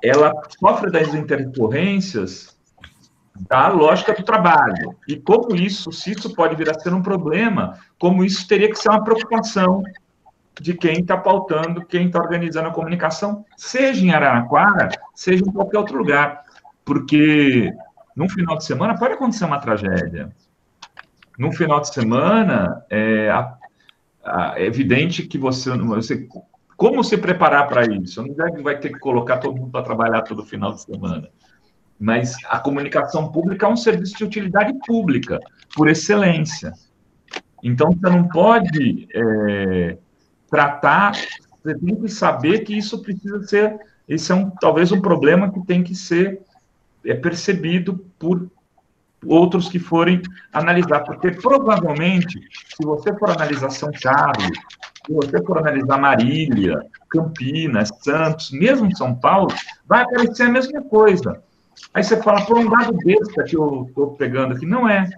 ela sofre das intercorrências da lógica do trabalho. E como se isso pode vir a ser um problema, como isso teria que ser uma preocupação de quem está pautando, quem está organizando a comunicação, seja em Araraquara, seja em qualquer outro lugar. Porque num final de semana pode acontecer uma tragédia. Num final de semana, é evidente que você como se preparar para isso? Não vai ter que colocar todo mundo para trabalhar todo final de semana. Mas a comunicação pública é um serviço de utilidade pública, por excelência. Então, você não pode tratar, você tem que saber que isso precisa ser, esse é talvez um problema que tem que ser percebido por outros que forem analisar, porque provavelmente, se você for analisar São Carlos, se você for analisar Marília, Campinas, Santos, mesmo São Paulo, vai aparecer a mesma coisa. Aí você fala, um dado besta que eu estou pegando aqui. Não é.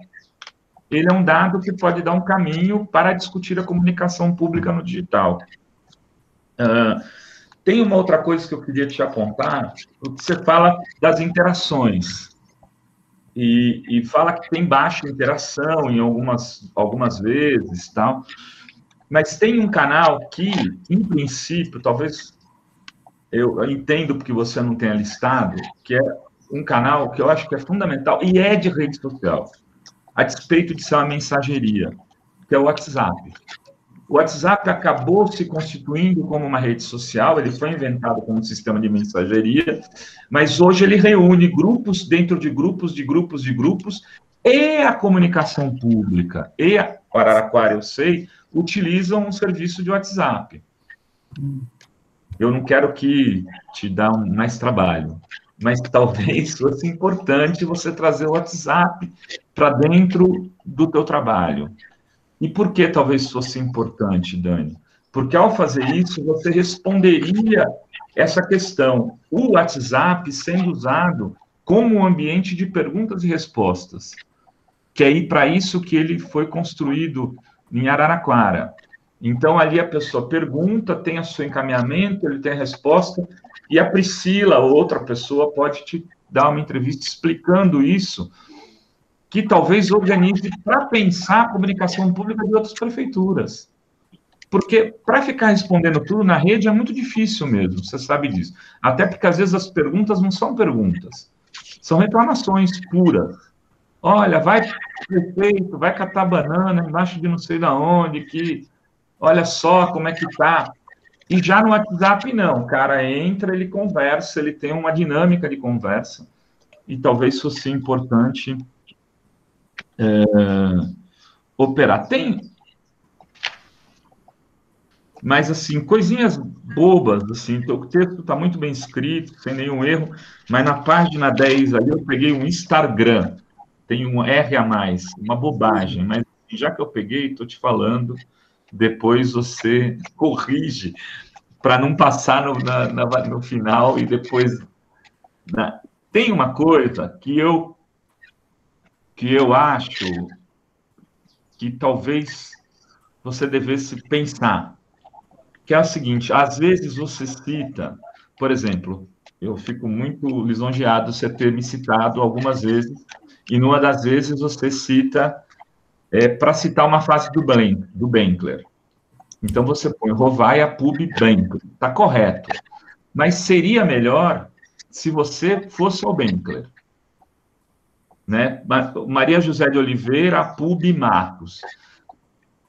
Ele é um dado que pode dar um caminho para discutir a comunicação pública no digital. Tem uma outra coisa que eu queria te apontar, porque você fala das interações. E fala que tem baixa interação em algumas vezes, tal. Mas tem um canal que, em princípio, talvez eu entendo porque você não tenha listado, que é um canal que eu acho que é fundamental e é de rede social, a despeito de ser uma mensageria, que é o WhatsApp. O WhatsApp acabou se constituindo como uma rede social, ele foi inventado como um sistema de mensageria, mas hoje ele reúne grupos dentro de grupos, e a comunicação pública, e a Araraquara, eu sei, utilizam um serviço de WhatsApp. Eu não quero te dar mais trabalho, mas talvez fosse importante você trazer o WhatsApp para dentro do teu trabalho. E por que talvez fosse importante, Dani? Porque ao fazer isso, você responderia essa questão. O WhatsApp sendo usado como um ambiente de perguntas e respostas, que é para isso que ele foi construído em Araraquara. Então, ali a pessoa pergunta, tem o seu encaminhamento, ele tem a resposta, e a Priscila, outra pessoa, pode te dar uma entrevista explicando isso, que talvez organize para pensar a comunicação pública de outras prefeituras. Porque para ficar respondendo tudo na rede é muito difícil mesmo, você sabe disso. Até porque às vezes as perguntas não são perguntas, são reclamações puras. Olha, vai prefeito, vai catar banana embaixo de não sei de onde, que olha só como é que tá. E já no WhatsApp não, o cara entra, ele conversa, ele tem uma dinâmica de conversa. E talvez fosse importante operar. Tem, mas assim, coisinhas bobas, assim, o texto está muito bem escrito, sem nenhum erro, mas na página 10 ali eu peguei um Instagram, tem um R a mais, uma bobagem, mas já que eu peguei, estou te falando, depois você corrige, para não passar no final e depois... Tem uma coisa que eu acho que talvez você devesse pensar, que é o seguinte, às vezes você cita, por exemplo, eu fico muito lisonjeado você ter me citado algumas vezes, e numa das vezes você cita, para citar uma frase do Benkler. Então você põe Rovaia, Pub, Benkler. Está correto. Mas seria melhor se você fosse ao Benkler. Né? Maria José de Oliveira, Pub, Matos.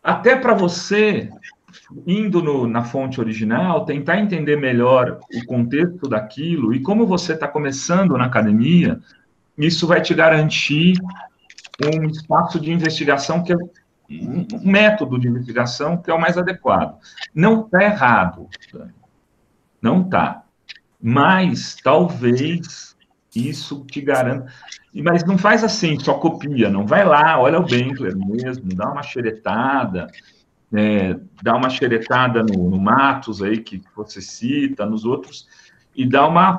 Até para você, indo na fonte original, tentar entender melhor o contexto daquilo, e como você está começando na academia, isso vai te garantir um espaço de investigação, que é um método de investigação que é o mais adequado. Não está errado, não está. Mas talvez isso te garanta. Mas não faz assim, só copia, não vai lá, olha o Benkler mesmo, dá uma xeretada, dá uma xeretada no Matos aí que você cita, nos outros, e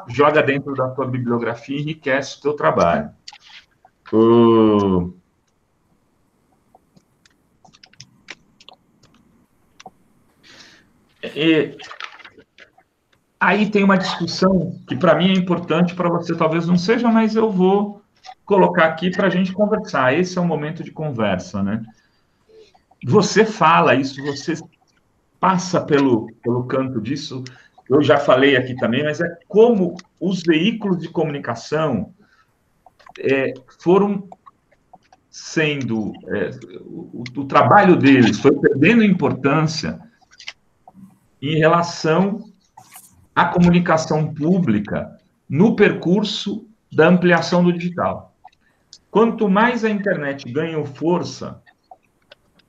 joga dentro da tua bibliografia e enriquece o teu trabalho. Aí tem uma discussão que para mim é importante, para você talvez não seja, mas eu vou colocar aqui para a gente conversar. Esse é o momento de conversa, né? Você fala isso, você passa pelo canto disso, eu já falei aqui também, mas é como os veículos de comunicação foram sendo... o trabalho deles foi perdendo importância em relação à comunicação pública no percurso da ampliação do digital. Quanto mais a internet ganhou força,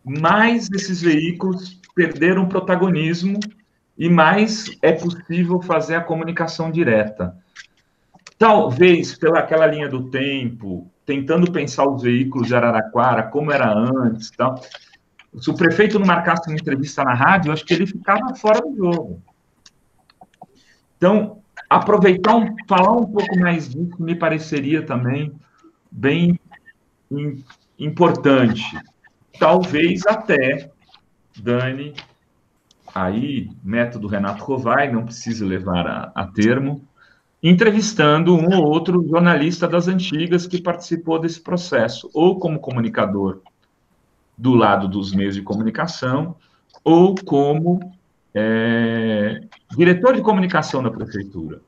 mais esses veículos perderam protagonismo e mais é possível fazer a comunicação direta. Talvez pelaquela linha do tempo, tentando pensar os veículos de Araraquara, como era antes, tal. Se o prefeito não marcasse uma entrevista na rádio, eu acho que ele ficava fora do jogo. Então, falar um pouco mais disso me pareceria também bem importante. Talvez até, Dani, aí, método Renato Rovai, não precisa levar a termo, entrevistando um ou outro jornalista das antigas que participou desse processo, ou como comunicador do lado dos meios de comunicação, ou como diretor de comunicação da prefeitura.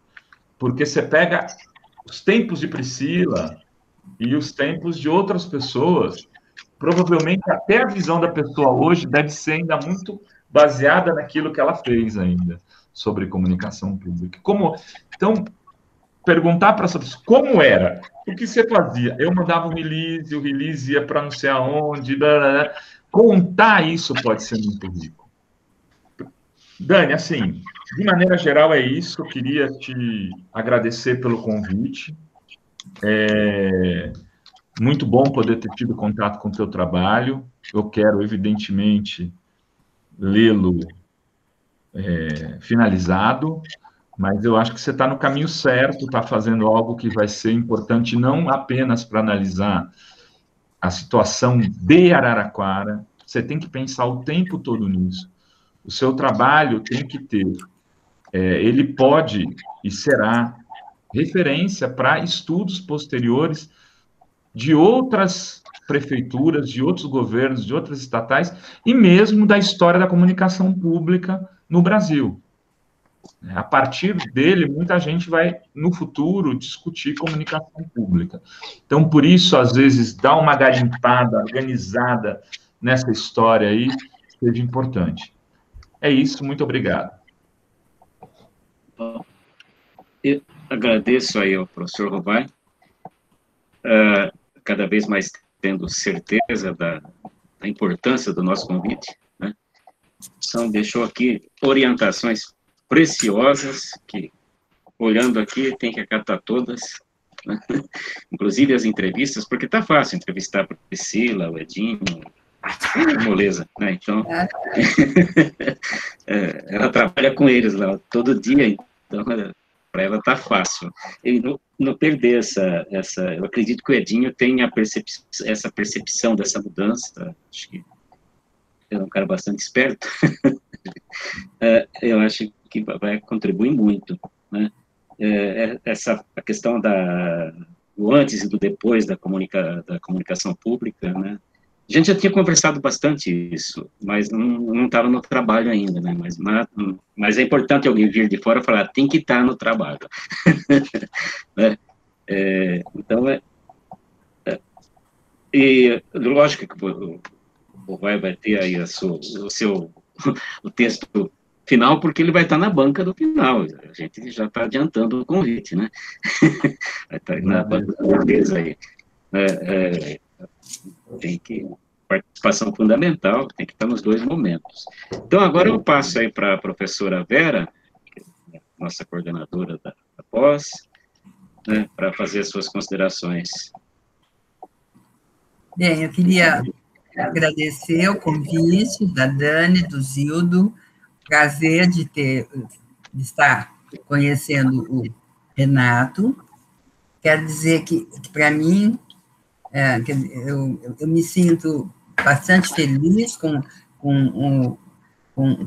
Porque você pega os tempos de Priscila e os tempos de outras pessoas, provavelmente até a visão da pessoa hoje deve ser ainda muito baseada naquilo que ela fez ainda sobre comunicação pública. Então, perguntar para essa pessoa como era, o que você fazia? Eu mandava um release, o release ia para não sei aonde, contar isso pode ser muito rico. Dani, assim, de maneira geral é isso, eu queria te agradecer pelo convite, muito bom poder ter tido contato com o teu trabalho, eu quero, evidentemente, lê-lo finalizado, mas eu acho que você está no caminho certo, está fazendo algo que vai ser importante não apenas para analisar a situação de Araraquara, você tem que pensar o tempo todo nisso. O seu trabalho tem que ter, ele pode e será referência para estudos posteriores de outras prefeituras, de outros governos, de outras estatais, e mesmo da história da comunicação pública no Brasil. A partir dele, muita gente vai, no futuro, discutir comunicação pública. Então, por isso, às vezes, dar uma garimpada organizada nessa história aí seja importante. É isso, muito obrigado. Eu agradeço aí ao professor Rovai, cada vez mais tendo certeza da importância do nosso convite, né? Então, deixou aqui orientações preciosas, que, olhando aqui, tem que acatar todas, né? Inclusive as entrevistas, porque tá fácil entrevistar a Priscila, o Edinho, moleza, né? Então, ela trabalha com eles lá todo dia, então, para ela tá fácil. E não perder essa, eu acredito que o Edinho tem essa percepção dessa mudança, acho que é um cara bastante esperto, eu acho que vai contribuir muito, né? A questão do antes e do depois da comunicação pública, né? A gente já tinha conversado bastante isso, mas não estava no trabalho ainda, né? Mas é importante alguém vir de fora e falar, tem que estar no trabalho. Né? Então, e lógico que o vai ter aí o texto final, porque ele vai estar na banca do final. A gente já está adiantando o convite, né? Vai estar na banca do mês aí. Tem que participação fundamental, tem que estar nos dois momentos. Então, agora eu passo aí para a professora Vera, nossa coordenadora da pós, né, para fazer as suas considerações. Bem, eu queria agradecer o convite da Dani, do Zildo, prazer de estar conhecendo o Renato. Quero dizer que para mim, eu me sinto bastante feliz com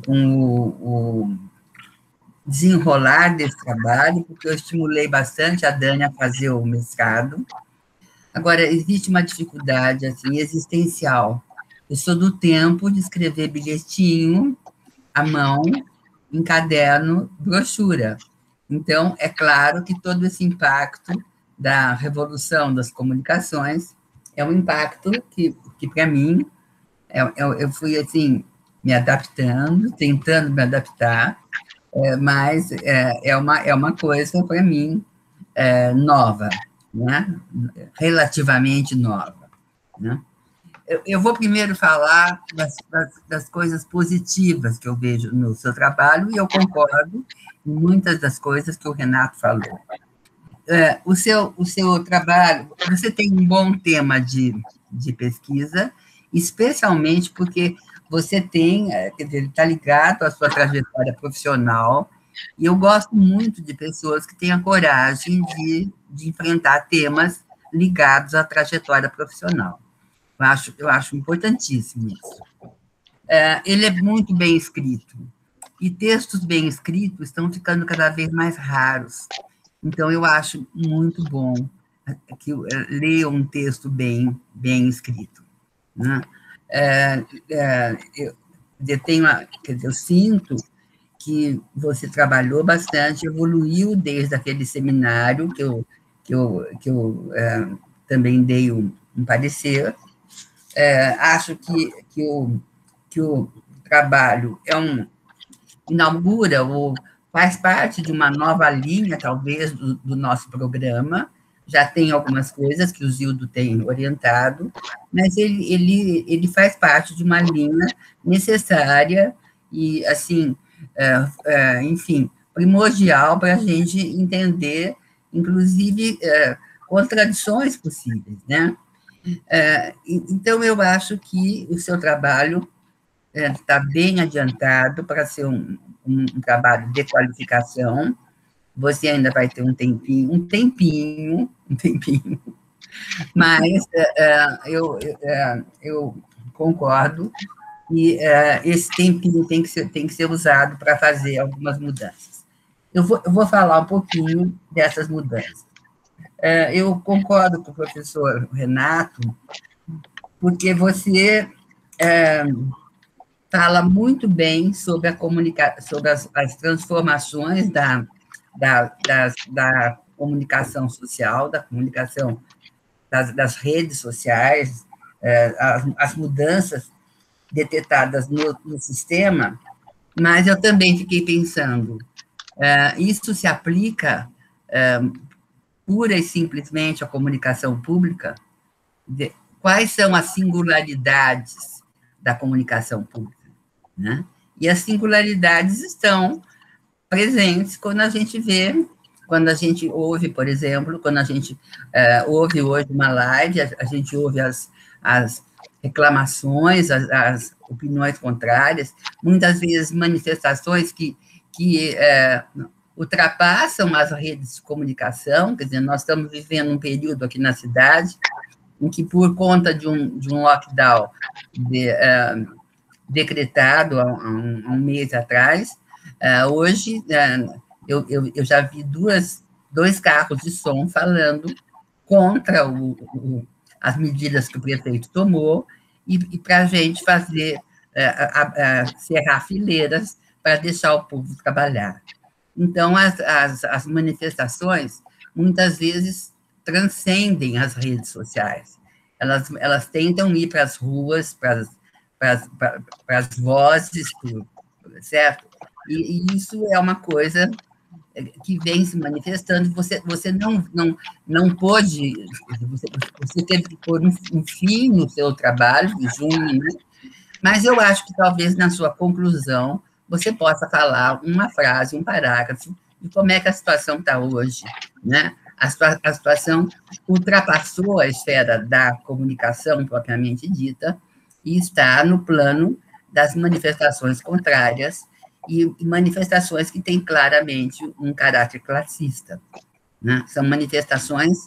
o desenrolar desse trabalho, porque eu estimulei bastante a Dani a fazer o mestrado. Agora, existe uma dificuldade assim, existencial. Eu sou do tempo de escrever bilhetinho à mão, em caderno, brochura. Então, é claro que todo esse impacto da revolução das comunicações é um impacto que para mim, eu fui, assim, me adaptando, tentando me adaptar, mas é uma coisa, para mim, nova, né? Relativamente nova, né? Eu vou primeiro falar das coisas positivas que eu vejo no seu trabalho, e eu concordo em muitas das coisas que o Renato falou. O seu trabalho, você tem um bom tema de pesquisa, especialmente porque você tem, quer dizer, ele está ligado à sua trajetória profissional, e eu gosto muito de pessoas que têm a coragem de enfrentar temas ligados à trajetória profissional. Eu acho importantíssimo isso. Ele é muito bem escrito, e textos bem escritos estão ficando cada vez mais raros. Então, eu acho muito bom que leia um texto bem escrito, né? Eu sinto que você trabalhou bastante, evoluiu desde aquele seminário que eu também dei um parecer. Acho que o trabalho inaugura ou faz parte de uma nova linha, talvez, do nosso programa. Já tem algumas coisas que o Zildo tem orientado, mas ele faz parte de uma linha necessária e, assim, enfim, primordial para a gente entender, inclusive, contradições possíveis, né? Então, eu acho que o seu trabalho está bem adiantado para ser um trabalho de qualificação. Você ainda vai ter um tempinho, mas eu concordo que esse tempinho tem que ser usado para fazer algumas mudanças. Eu vou falar um pouquinho dessas mudanças. Eu concordo com o professor Renato, porque você fala muito bem sobre sobre as transformações da comunicação social, da comunicação das redes sociais, as mudanças detectadas no sistema, mas eu também fiquei pensando, isso se aplica pura e simplesmente à comunicação pública? Quais são as singularidades da comunicação pública, né? E as singularidades estão presentes quando a gente ouve, por exemplo, quando a gente ouve hoje uma live, a gente ouve as reclamações, as opiniões contrárias, muitas vezes manifestações que ultrapassam as redes de comunicação. Quer dizer, nós estamos vivendo um período aqui na cidade em que, por conta de um lockdown decretado há um mês atrás, hoje eu já vi dois carros de som falando contra as medidas que o prefeito tomou e para a gente fazer, cerrar fileiras para deixar o povo trabalhar. Então, as manifestações, muitas vezes, transcendem as redes sociais. Elas tentam ir para as ruas, para as vozes, certo? E isso é uma coisa que vem se manifestando. Você não pôde, você teve que pôr um fim no seu trabalho, de junho, né? Mas eu acho que talvez na sua conclusão você possa falar uma frase, um parágrafo, de como é que a situação está hoje, né? A situação ultrapassou a esfera da comunicação propriamente dita e está no plano das manifestações contrárias e manifestações que têm claramente um caráter classista, né? São manifestações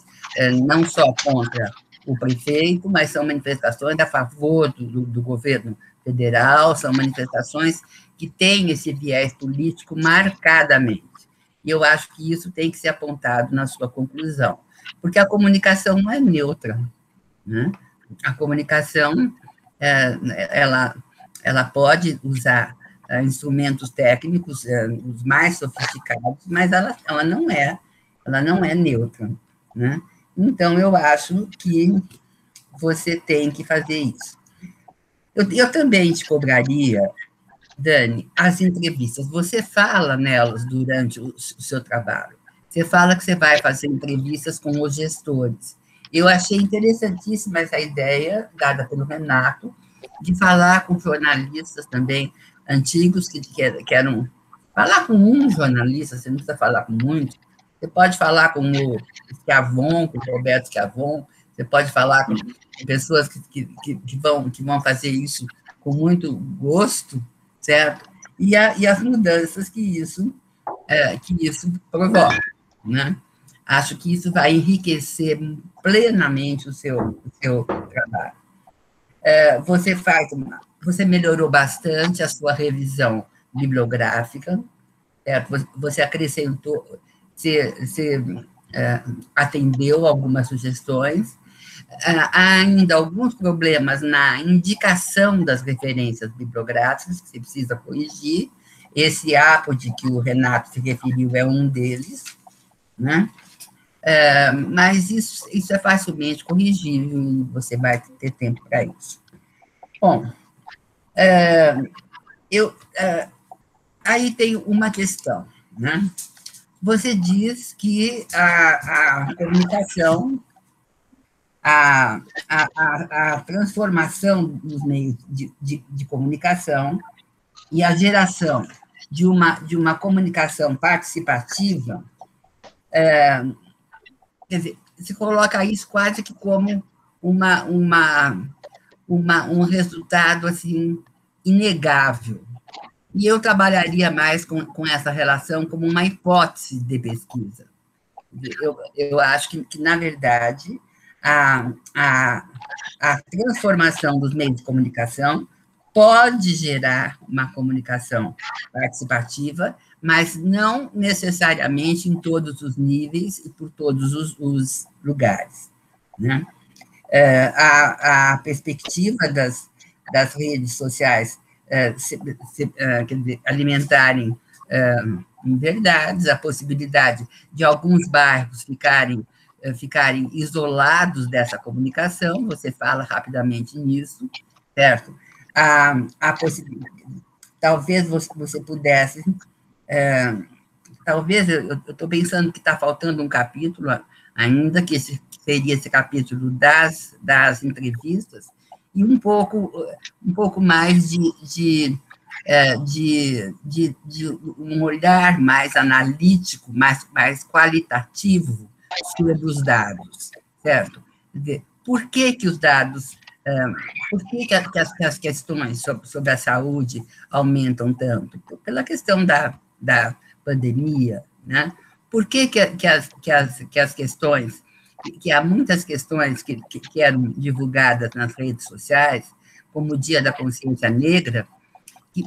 não só contra o prefeito, mas são manifestações a favor do governo federal, são manifestações que têm esse viés político marcadamente. E eu acho que isso tem que ser apontado na sua conclusão, porque a comunicação não é neutra, né? A comunicação, ela pode usar instrumentos técnicos, os mais sofisticados, mas ela não é neutra, né? Então, eu acho que você tem que fazer isso. Eu também te cobraria, Dani, as entrevistas. Você fala nelas durante o seu trabalho. Você fala que você vai fazer entrevistas com os gestores. Eu achei interessantíssima essa ideia, dada pelo Renato, de falar com jornalistas também antigos que querem falar com um jornalista, você não precisa falar com muitos. Você pode falar com o Schiavon, com o Roberto Schiavon, você pode falar com pessoas que vão fazer isso com muito gosto, certo? E as mudanças que isso provoca, né? Acho que isso vai enriquecer plenamente o seu trabalho. Você melhorou bastante a sua revisão bibliográfica, certo? Você acrescentou, você atendeu algumas sugestões. Há ainda alguns problemas na indicação das referências bibliográficas que você precisa corrigir. Esse APOD que o Renato se referiu é um deles, né? Mas isso é facilmente corrigível e você vai ter tempo para isso. Bom, aí tem uma questão, né? Você diz que a comunicação, a transformação dos meios de comunicação e a geração de uma comunicação participativa, quer dizer, se coloca isso quase que como um resultado assim, inegável. E eu trabalharia mais com essa relação como uma hipótese de pesquisa. Eu acho que na verdade, a transformação dos meios de comunicação pode gerar uma comunicação participativa, mas não necessariamente em todos os níveis e por todos os lugares, né? A perspectiva das redes sociais quer dizer, alimentarem verdades, a possibilidade de alguns bairros ficarem isolados dessa comunicação, você fala rapidamente nisso, certo? A possibilidade, talvez você pudesse, talvez, eu estou pensando que está faltando um capítulo ainda, que seria esse capítulo das entrevistas, e um pouco mais de um olhar mais analítico, mais qualitativo sobre os dados, certo? Quer dizer, por que os dados, por que as questões sobre a saúde aumentam tanto? Pela questão da pandemia, né? Por que as questões, que há muitas questões que eram divulgadas nas redes sociais, como o Dia da Consciência Negra,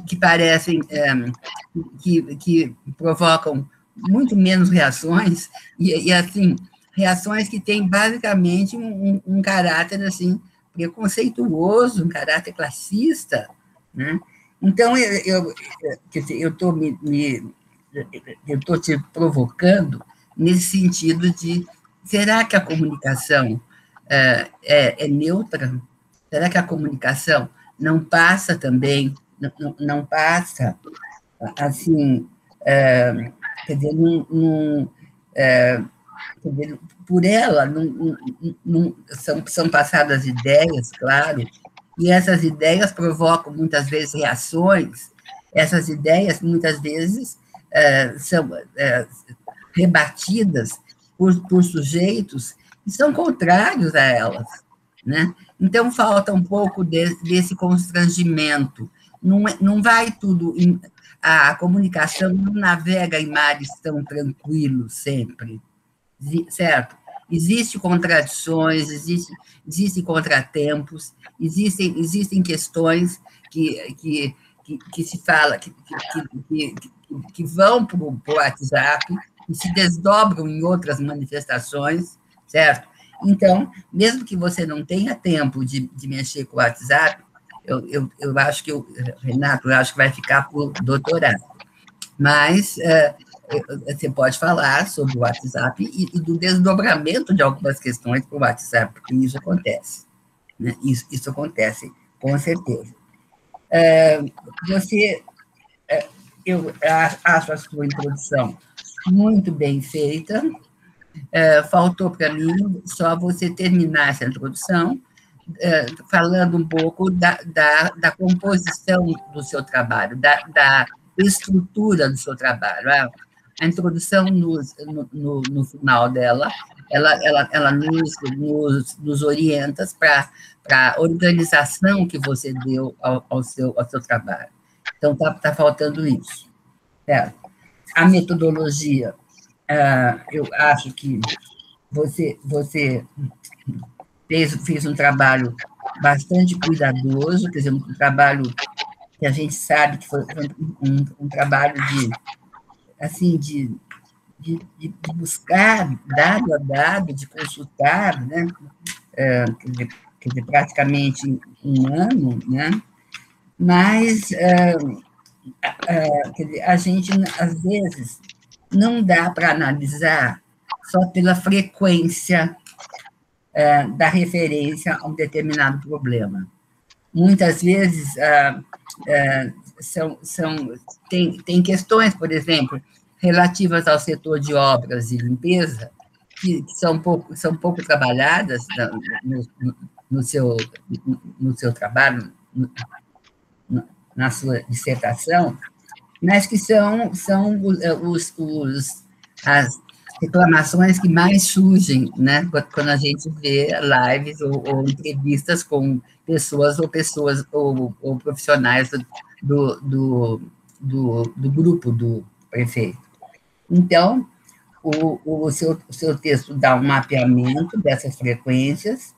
que parecem, que provocam muito menos reações, e assim, reações que têm basicamente um caráter, assim, preconceituoso, um caráter classista, né? Então, eu estou te provocando nesse sentido de, será que a comunicação é neutra? Será que a comunicação não passa também, não passa, assim, quer dizer, quer dizer, por ela, são passadas ideias, claro, e essas ideias provocam, muitas vezes, reações, essas ideias, muitas vezes, são rebatidas por sujeitos que são contrários a elas, né? Então, falta um pouco desse constrangimento. Não vai tudo... A comunicação não navega em mares tão tranquilos sempre, certo? Existem contradições, existem contratempos, existem questões que se fala, que vão para o WhatsApp e se desdobram em outras manifestações, certo? Então, mesmo que você não tenha tempo de mexer com o WhatsApp, eu acho que, Renato, eu acho que vai ficar para o doutorado. Mas você pode falar sobre o WhatsApp e do desdobramento de algumas questões para o WhatsApp, porque isso acontece, né? Isso acontece, com certeza. Eu acho a sua introdução muito bem feita. Faltou para mim só você terminar essa introdução, falando um pouco da composição do seu trabalho, da estrutura do seu trabalho. A introdução, no final dela, ela nos orienta para a organização que você deu ao seu trabalho. Então, está faltando isso. A metodologia, eu acho que você fez um trabalho bastante cuidadoso, quer dizer, um trabalho que a gente sabe que foi um trabalho de buscar dado a dado, de consultar, né? Quer dizer, praticamente um ano, né? Mas quer dizer, a gente, às vezes, não dá para analisar só pela frequência da referência a um determinado problema. Muitas vezes tem questões, por exemplo, relativas ao setor de obras e limpeza, que são pouco trabalhadas no seu trabalho, na sua dissertação, mas que são as reclamações que mais surgem, né, quando a gente vê lives ou entrevistas com pessoas ou profissionais do grupo do prefeito. Então, o seu texto dá um mapeamento dessas frequências,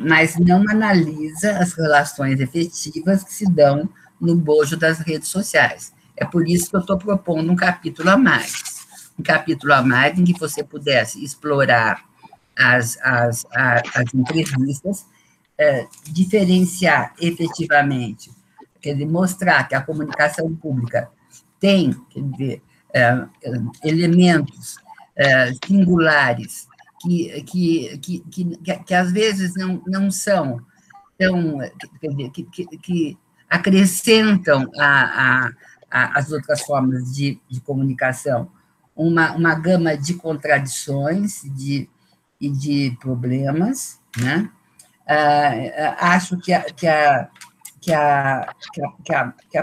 mas não analisa as relações efetivas que se dão no bojo das redes sociais. É por isso que eu estou propondo um capítulo a mais. Um capítulo a mais em que você pudesse explorar as entrevistas, diferenciar efetivamente, quer dizer, mostrar que a comunicação pública tem, quer dizer, elementos singulares que às vezes não são tão, quer dizer, que acrescentam às outras formas de comunicação uma gama de contradições e de problemas, né? Acho que a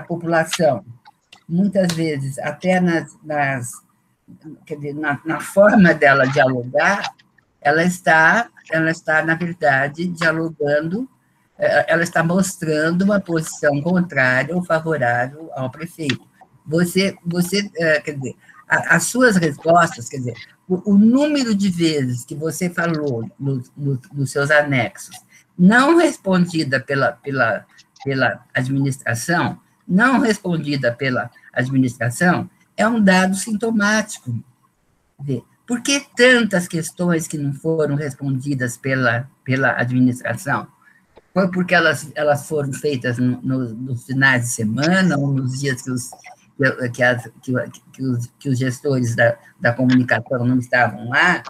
população, muitas vezes, até quer dizer, na forma dela dialogar, ela está, na verdade, dialogando, ela está mostrando uma posição contrária ou favorável ao prefeito. Você quer dizer, as suas respostas, quer dizer, o número de vezes que você falou nos seus anexos, não respondida pela administração, é um dado sintomático. Quer dizer, por que tantas questões que não foram respondidas pela administração? Foi porque elas foram feitas nos finais de semana ou nos dias que os gestores da comunicação não estavam lá?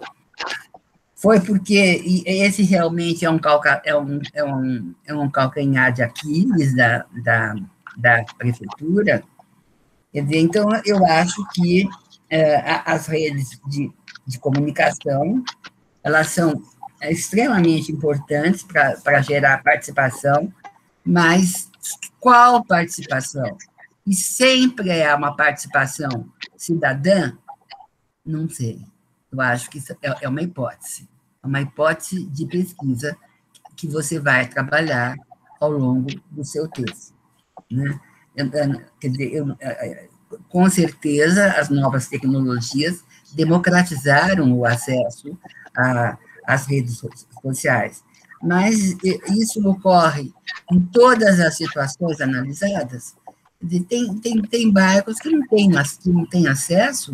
Foi porque esse realmente é um calcanhar de Aquiles da prefeitura. Quer dizer, então, eu acho que as redes de comunicação, elas são extremamente importantes para gerar participação, mas qual participação? E sempre é uma participação cidadã? Não sei. Eu acho que isso é uma hipótese de pesquisa que você vai trabalhar ao longo do seu texto, né? Quer dizer, com certeza, as novas tecnologias democratizaram o acesso às redes sociais, mas isso ocorre em todas as situações analisadas. Tem bairros que não têm acesso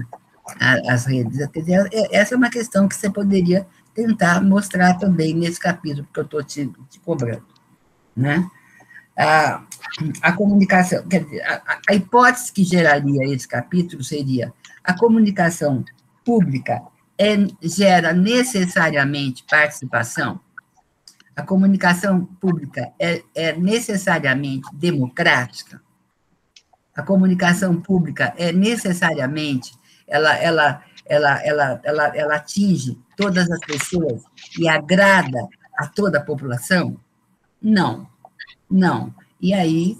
às redes. Quer dizer, essa é uma questão que você poderia tentar mostrar também nesse capítulo que eu estou te cobrando, né? A comunicação, quer dizer, a hipótese que geraria esse capítulo seria: a comunicação pública gera necessariamente participação? A comunicação pública é necessariamente democrática? A comunicação pública é necessariamente, ela atinge todas as pessoas e agrada a toda a população? Não. E aí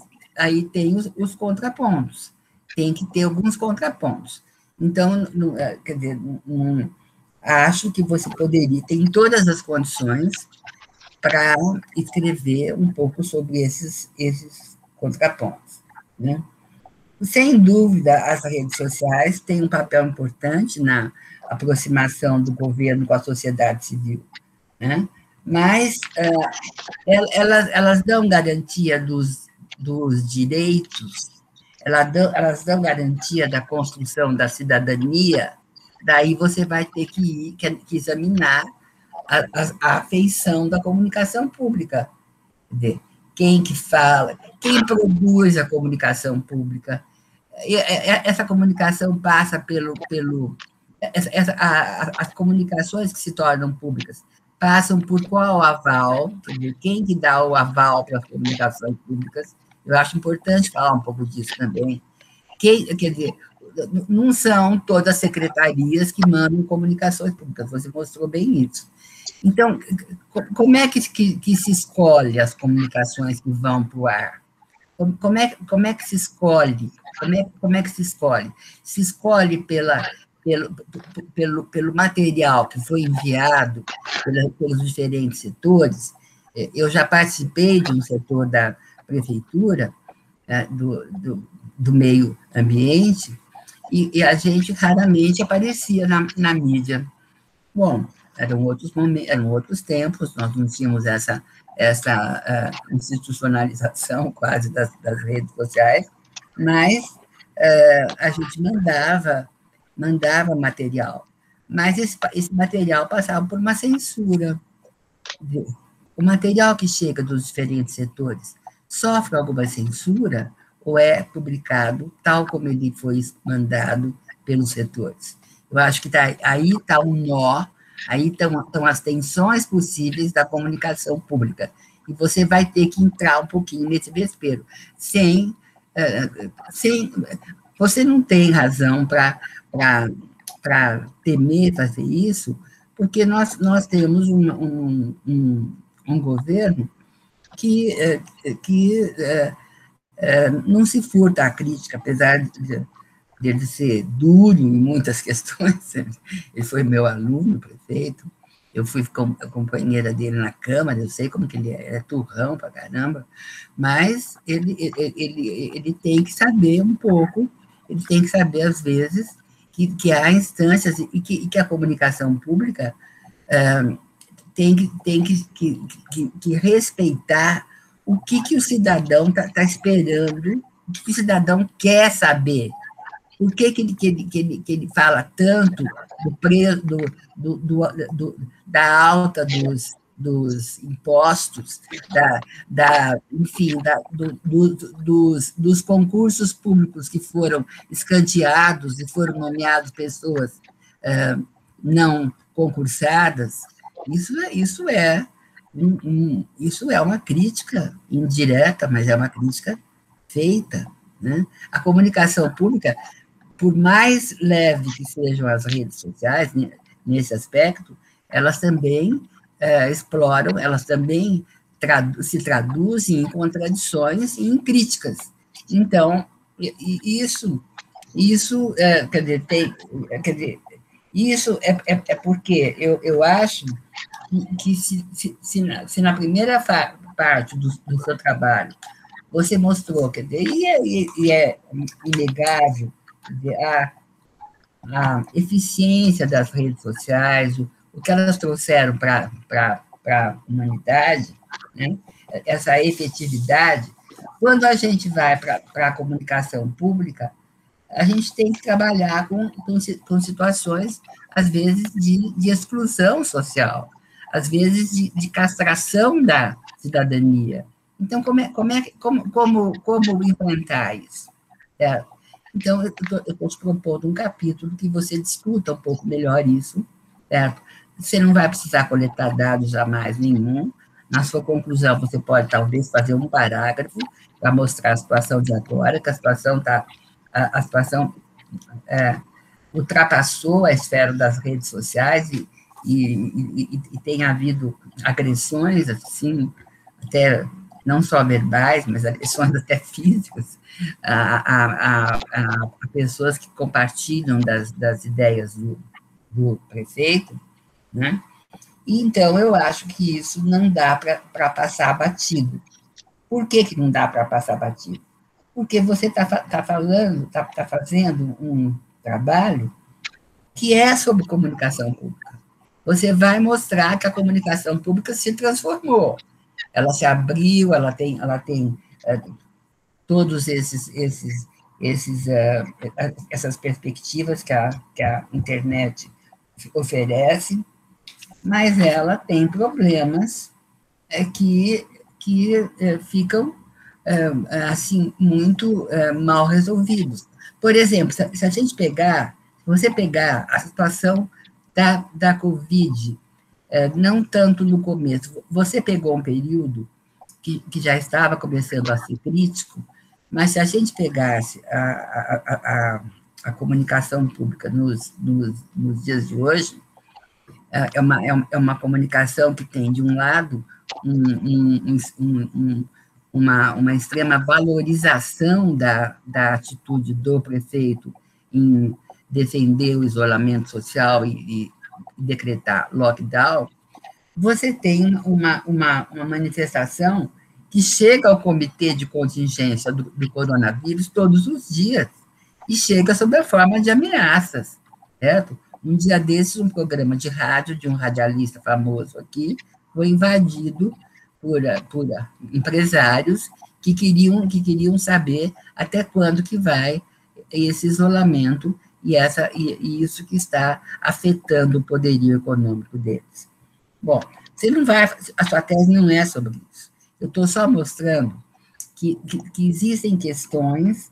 tem os contrapontos. Tem que ter alguns contrapontos. Então, quer dizer, acho que você poderia, tem todas as condições para escrever um pouco sobre esses contrapontos, né? Sem dúvida, as redes sociais têm um papel importante na aproximação do governo com a sociedade civil, né? Mas elas dão garantia dos direitos, elas dão garantia da construção da cidadania. Daí você vai ter que examinar a afeição da comunicação pública. Quem que fala, quem produz a comunicação pública. Essa comunicação passa as comunicações que se tornam públicas passam por qual aval, quer dizer, quem que dá o aval para as comunicações públicas. Eu acho importante falar um pouco disso também. Quer dizer, não são todas as secretarias que mandam comunicações públicas, você mostrou bem isso. Então, como é que se escolhe as comunicações que vão para o ar? Como é que se escolhe? Como é que se escolhe? Se escolhe pelo material que foi enviado pelos diferentes setores. Eu já participei de um setor da prefeitura, do meio ambiente, e a gente raramente aparecia na mídia. Bom, eram outros momentos, eram outros tempos, nós não tínhamos essa institucionalização quase das redes sociais, mas a gente mandava material, mas esse material passava por uma censura. O material que chega dos diferentes setores sofre alguma censura ou é publicado tal como ele foi mandado pelos setores? Eu acho que aí está um nó, aí estão as tensões possíveis da comunicação pública. E você vai ter que entrar um pouquinho nesse vespeiro. Você não tem razão para temer fazer isso, porque nós temos um governo que não se furta à crítica, apesar de ele ser duro em muitas questões. Ele foi meu aluno, prefeito, eu fui companheira dele na Câmara, eu sei como que ele é turrão pra caramba, mas ele tem que saber um pouco, ele tem que saber, às vezes, que há instâncias e que a comunicação pública tem que respeitar o que o cidadão está esperando, o que o cidadão quer saber. Por que ele fala tanto do preço, da alta dos impostos, enfim, dos concursos públicos que foram escanteados e foram nomeadas pessoas não concursadas? Isso é uma crítica indireta, mas é uma crítica feita, né? A comunicação pública, por mais leve que sejam as redes sociais, nesse aspecto, elas também exploram, elas também se traduzem em contradições e em críticas. Então, isso quer dizer, isso é porque eu acho que se na primeira parte do seu trabalho você mostrou, quer dizer, e é inegável, a eficiência das redes sociais, o que elas trouxeram para a humanidade, né? Essa efetividade. Quando a gente vai para a comunicação pública, a gente tem que trabalhar com situações, às vezes, de exclusão social, às vezes de castração da cidadania. Então, como enfrentar isso? Então, eu estou te propondo um capítulo que você discuta um pouco melhor isso, certo? Você não vai precisar coletar dados jamais nenhum. Na sua conclusão, você pode, talvez, fazer um parágrafo para mostrar a situação de agora, que a situação ultrapassou a esfera das redes sociais e tem havido agressões, assim, até não só verbais, mas agressões até físicas, a pessoas que compartilham das ideias do prefeito, né? E, então, eu acho que isso não dá para passar batido. Por que não dá para passar batido? Porque você está fazendo um trabalho que é sobre comunicação pública. Você vai mostrar que a comunicação pública se transformou. Ela se abriu, ela tem todos essas perspectivas que a internet oferece, mas ela tem problemas que ficam assim muito mal resolvidos. Por exemplo, se você pegar a situação da Covid, não tanto no começo, você pegou um período que já estava começando a ser crítico, mas se a gente pegasse a comunicação pública nos dias de hoje, é uma comunicação que tem, de um lado, uma extrema valorização da atitude do prefeito em defender o isolamento social e decretar lockdown. Você tem uma manifestação que chega ao comitê de contingência do coronavírus todos os dias e chega sob a forma de ameaças, certo? Um dia desses, um programa de rádio de um radialista famoso aqui foi invadido por empresários que queriam saber até quando que vai esse isolamento e isso que está afetando o poderio econômico deles. Bom, você não vai, a sua tese não é sobre isso. Eu estou só mostrando que existem questões,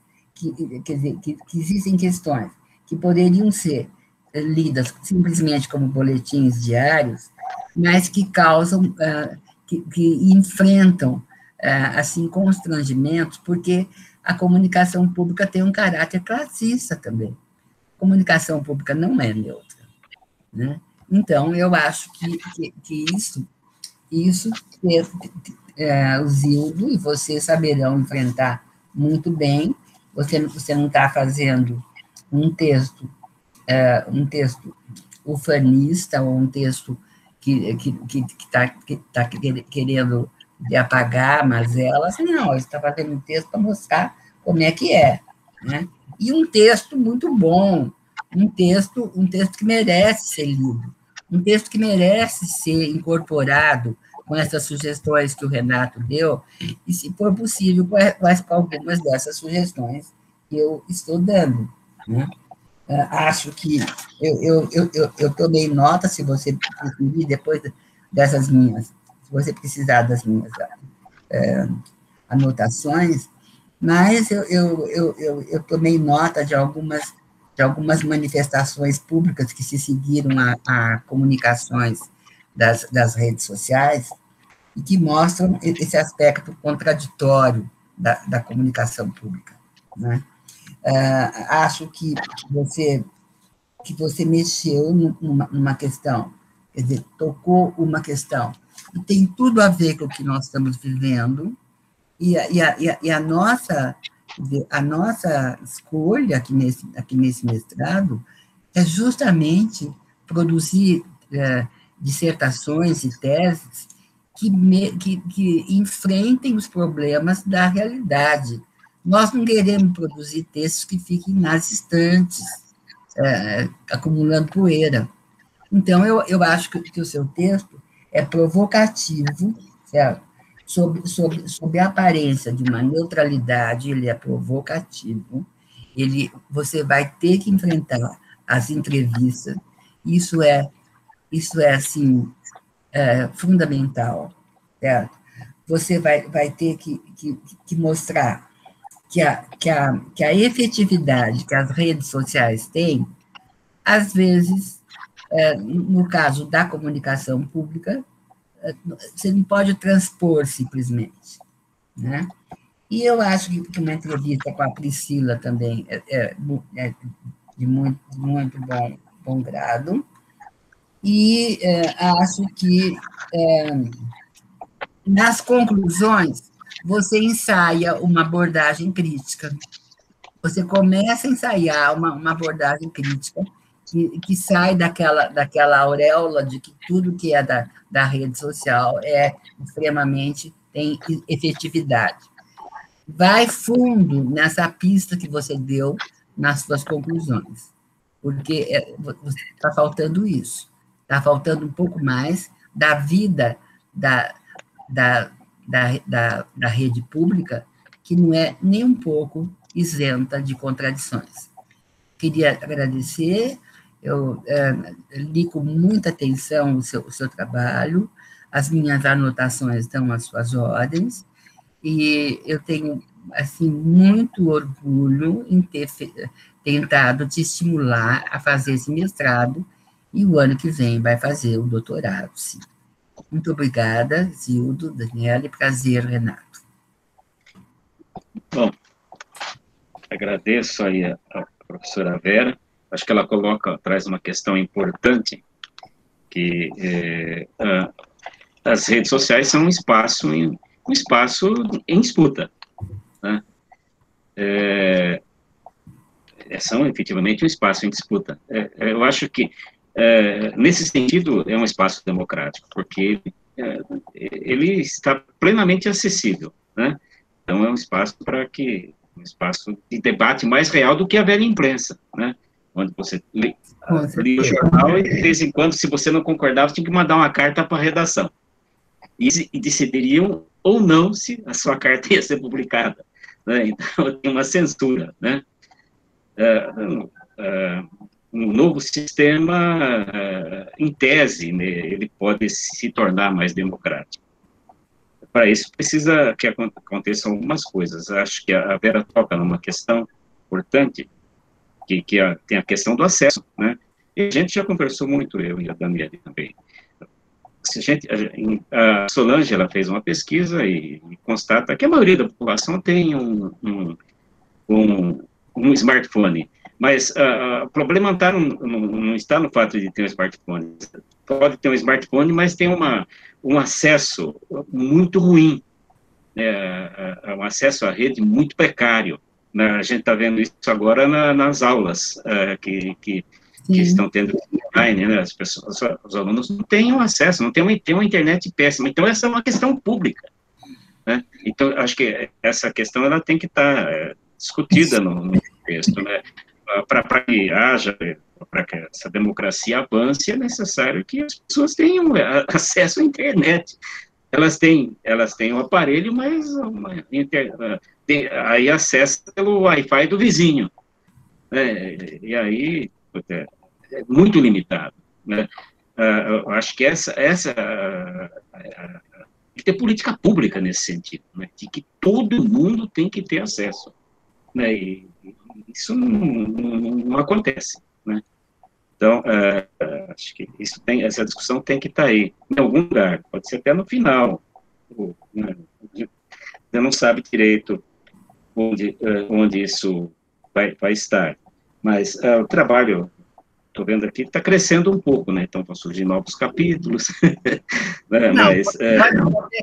quer dizer, que existem questões que poderiam ser lidas simplesmente como boletins diários, mas que causam, que enfrentam, assim, constrangimentos, porque a comunicação pública tem um caráter classista também. A comunicação pública não é neutra, né? Então, eu acho que isso o Zildo e você saberão enfrentar muito bem. Você não está fazendo um texto ufanista ou um texto que está querendo apagar mazelas, não, você está fazendo um texto para mostrar como é que é, né? E um texto muito bom, um texto que merece ser lido, um texto que merece ser incorporado com essas sugestões que o Renato deu, e, se for possível, com algumas dessas sugestões que eu estou dando, né? Acho que eu tomei nota, se você preferir, depois dessas minhas, se você precisar das minhas anotações, mas eu tomei nota de algumas manifestações públicas que se seguiram a comunicações das redes sociais e que mostram esse aspecto contraditório da comunicação pública, né? Acho que você mexeu numa questão, quer dizer, tocou uma questão que tem tudo a ver com o que nós estamos vivendo, e a nossa escolha aqui nesse mestrado é justamente produzir dissertações e teses que enfrentem os problemas da realidade. Nós não queremos produzir textos que fiquem nas estantes, acumulando poeira. Então, eu acho que o seu texto é provocativo, certo? Sob a aparência de uma neutralidade, ele é provocativo, você vai ter que enfrentar as entrevistas, isso é assim, fundamental, certo? Você vai ter que mostrar que a efetividade que as redes sociais têm, às vezes, no caso da comunicação pública, você não pode transpor simplesmente, né? E eu acho que uma entrevista com a Priscila também é de muito bom grado, e acho que, nas conclusões, você ensaia uma abordagem crítica. Você começa a ensaiar uma abordagem crítica que sai daquela auréola de que tudo que é da rede social é extremamente, tem efetividade. Vai fundo nessa pista que você deu nas suas conclusões, porque está faltando isso. Está faltando um pouco mais da vida da rede pública, que não é nem um pouco isenta de contradições. Queria agradecer, eu li com muita atenção o seu trabalho, as minhas anotações estão às suas ordens, e eu tenho, assim, muito orgulho em ter tentado te estimular a fazer esse mestrado, e o ano que vem vai fazer o doutorado, sim. Muito obrigada, Zildo, Daniela, prazer, Renato. Bom, agradeço aí a professora Vera, acho que ela traz uma questão importante, que as redes sociais são um espaço em disputa, né? São efetivamente um espaço em disputa. Eu acho que, nesse sentido, é um espaço democrático, porque ele está plenamente acessível, né? Então, é um espaço um espaço de debate mais real do que a velha imprensa, né? Onde você lia o jornal e, de vez em quando, se você não concordava, tinha que mandar uma carta para a redação. E decidiriam ou não se a sua carta ia ser publicada, né? Então, tem uma censura, né? um novo sistema, em tese, né, ele pode se tornar mais democrático. Para isso, precisa que aconteçam algumas coisas. Acho que a Vera toca numa questão importante, que tem a questão do acesso, né? E a gente já conversou muito, eu e a Daniele também. A Solange, ela fez uma pesquisa e constata que a maioria da população tem um smartphone, mas o problema não está no fato de ter um smartphone. Pode ter um smartphone, mas tem um acesso muito ruim, um acesso à rede muito precário. A gente está vendo isso agora nas aulas que estão tendo online, né? Os alunos não têm acesso, não têm uma internet péssima. Então, essa é uma questão pública, né? Então, acho que essa questão ela tem que estar discutida no texto, né? Para que haja, para que essa democracia avance, é necessário que as pessoas tenham acesso à internet. Elas têm o aparelho, mas aí acessa pelo Wi-Fi do vizinho, né? E aí é muito limitado, né? Eu acho que essa tem que ter política pública nesse sentido, né? De que todo mundo tem que ter acesso, né? E isso não acontece, né? Então, acho que essa discussão tem que estar aí, em algum lugar, pode ser até no final, né? Você não sabe direito onde isso vai estar, mas o trabalho, estou vendo aqui, está crescendo um pouco, né? Então, vão surgir novos capítulos, né?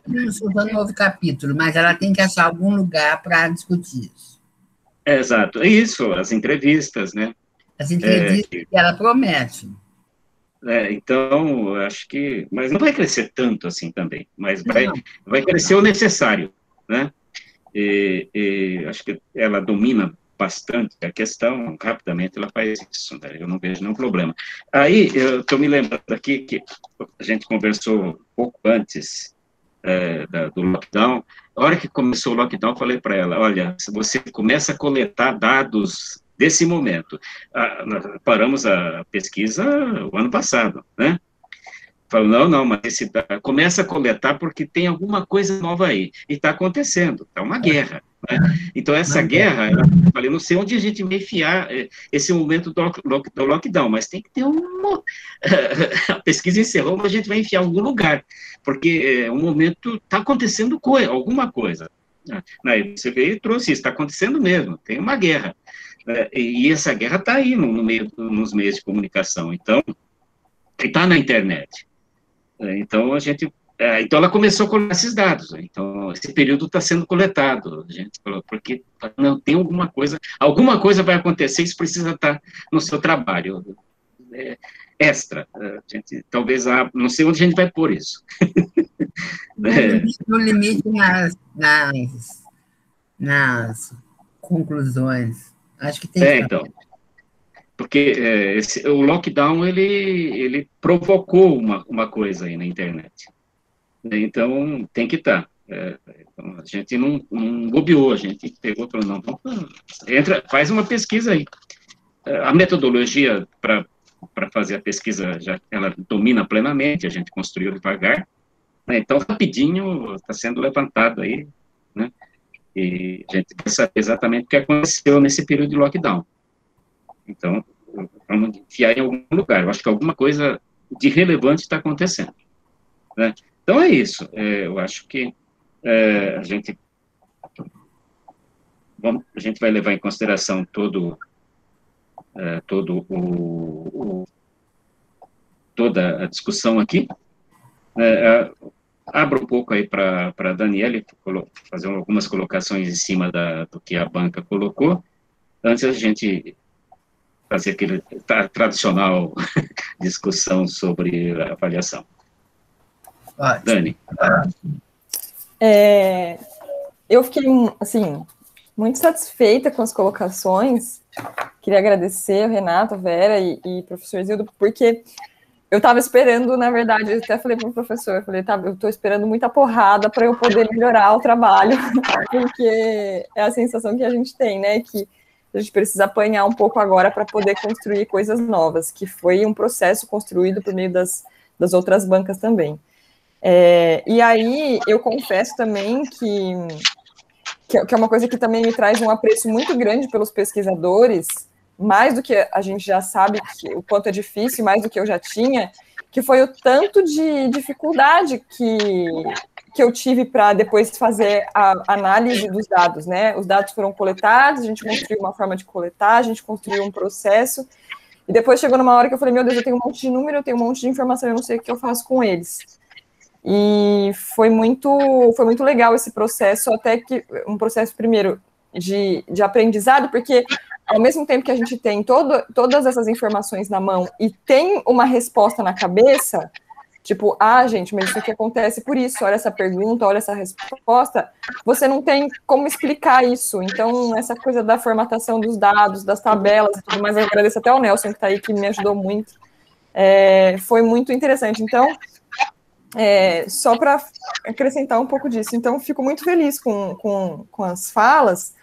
Não surgiu um novo capítulo, mas ela tem que achar algum lugar para discutir isso. Exato, é isso, as entrevistas, né? As entrevistas que ela promete. Então, acho que... Mas não vai crescer tanto assim também, mas vai crescer o necessário, né? E acho que ela domina bastante a questão, rapidamente ela faz isso, né? Eu não vejo nenhum problema. Aí, eu estou me lembrando aqui que a gente conversou um pouco antes do lockdown. A hora que começou o lockdown, eu falei para ela, olha, se você começa a coletar dados desse momento, paramos a pesquisa o ano passado, né? Falou, não, mas começa a coletar porque tem alguma coisa nova aí, e está acontecendo, está uma guerra, né? Então, essa guerra, eu falei, não sei onde a gente vai enfiar esse momento do lockdown, mas tem que ter a pesquisa encerrou, mas a gente vai enfiar em algum lugar, porque um momento está acontecendo alguma coisa. Aí você veio e trouxe isso, está acontecendo mesmo, tem uma guerra, e essa guerra está aí nos meios de comunicação, então, está na internet. Então, então ela começou a coletar esses dados, então, esse período está sendo coletado, a gente falou, porque não tem alguma coisa vai acontecer, isso precisa estar no seu trabalho, extra, talvez, não sei onde a gente vai pôr isso. No limite, nas conclusões, acho que tem que... Então, porque o lockdown, ele provocou uma coisa aí na internet. Então, tem que estar. Então, a gente não bobeou, a gente pegou e falou, não, faz uma pesquisa aí. A metodologia para fazer a pesquisa, ela domina plenamente, a gente construiu devagar, né? Então, rapidinho, está sendo levantado aí, né? E a gente vai saber exatamente o que aconteceu nesse período de lockdown. Então, vamos enfiar em algum lugar. Eu acho que alguma coisa de relevante está acontecendo, né? Então, é isso. Eu acho que a gente vai levar em consideração toda a discussão aqui. Abro um pouco aí para a Daniele fazer algumas colocações em cima do que a banca colocou, antes a gente fazer aquele tradicional discussão sobre a avaliação. Dani. Eu fiquei, assim, muito satisfeita com as colocações. Queria agradecer o Renato, a Vera e o professor Zildo, porque eu estava esperando, na verdade, eu até falei para o professor, eu estou esperando muita porrada para eu poder melhorar o trabalho, porque é a sensação que a gente tem, né, que a gente precisa apanhar um pouco agora para poder construir coisas novas, que foi um processo construído por meio das outras bancas também. E aí, eu confesso também que é uma coisa que também me traz um apreço muito grande pelos pesquisadores, mais do que a gente já sabe o quanto é difícil, mais do que eu já tinha, que foi o tanto de dificuldade que eu tive para depois fazer a análise dos dados, né? Os dados foram coletados, a gente construiu uma forma de coletar, a gente construiu um processo, e depois chegou numa hora que eu falei, meu Deus, eu tenho um monte de número, eu tenho um monte de informação, eu não sei o que eu faço com eles. E foi muito legal esse processo, até que um processo, primeiro, de aprendizado, porque ao mesmo tempo que a gente tem todas essas informações na mão e tem uma resposta na cabeça, tipo, gente, mas isso aqui acontece por isso, olha essa pergunta, olha essa resposta, você não tem como explicar isso. Então, essa coisa da formatação dos dados, das tabelas e tudo mais, eu agradeço até ao Nelson, que está aí, que me ajudou muito, foi muito interessante. Então, só para acrescentar um pouco disso. Então, fico muito feliz com as falas,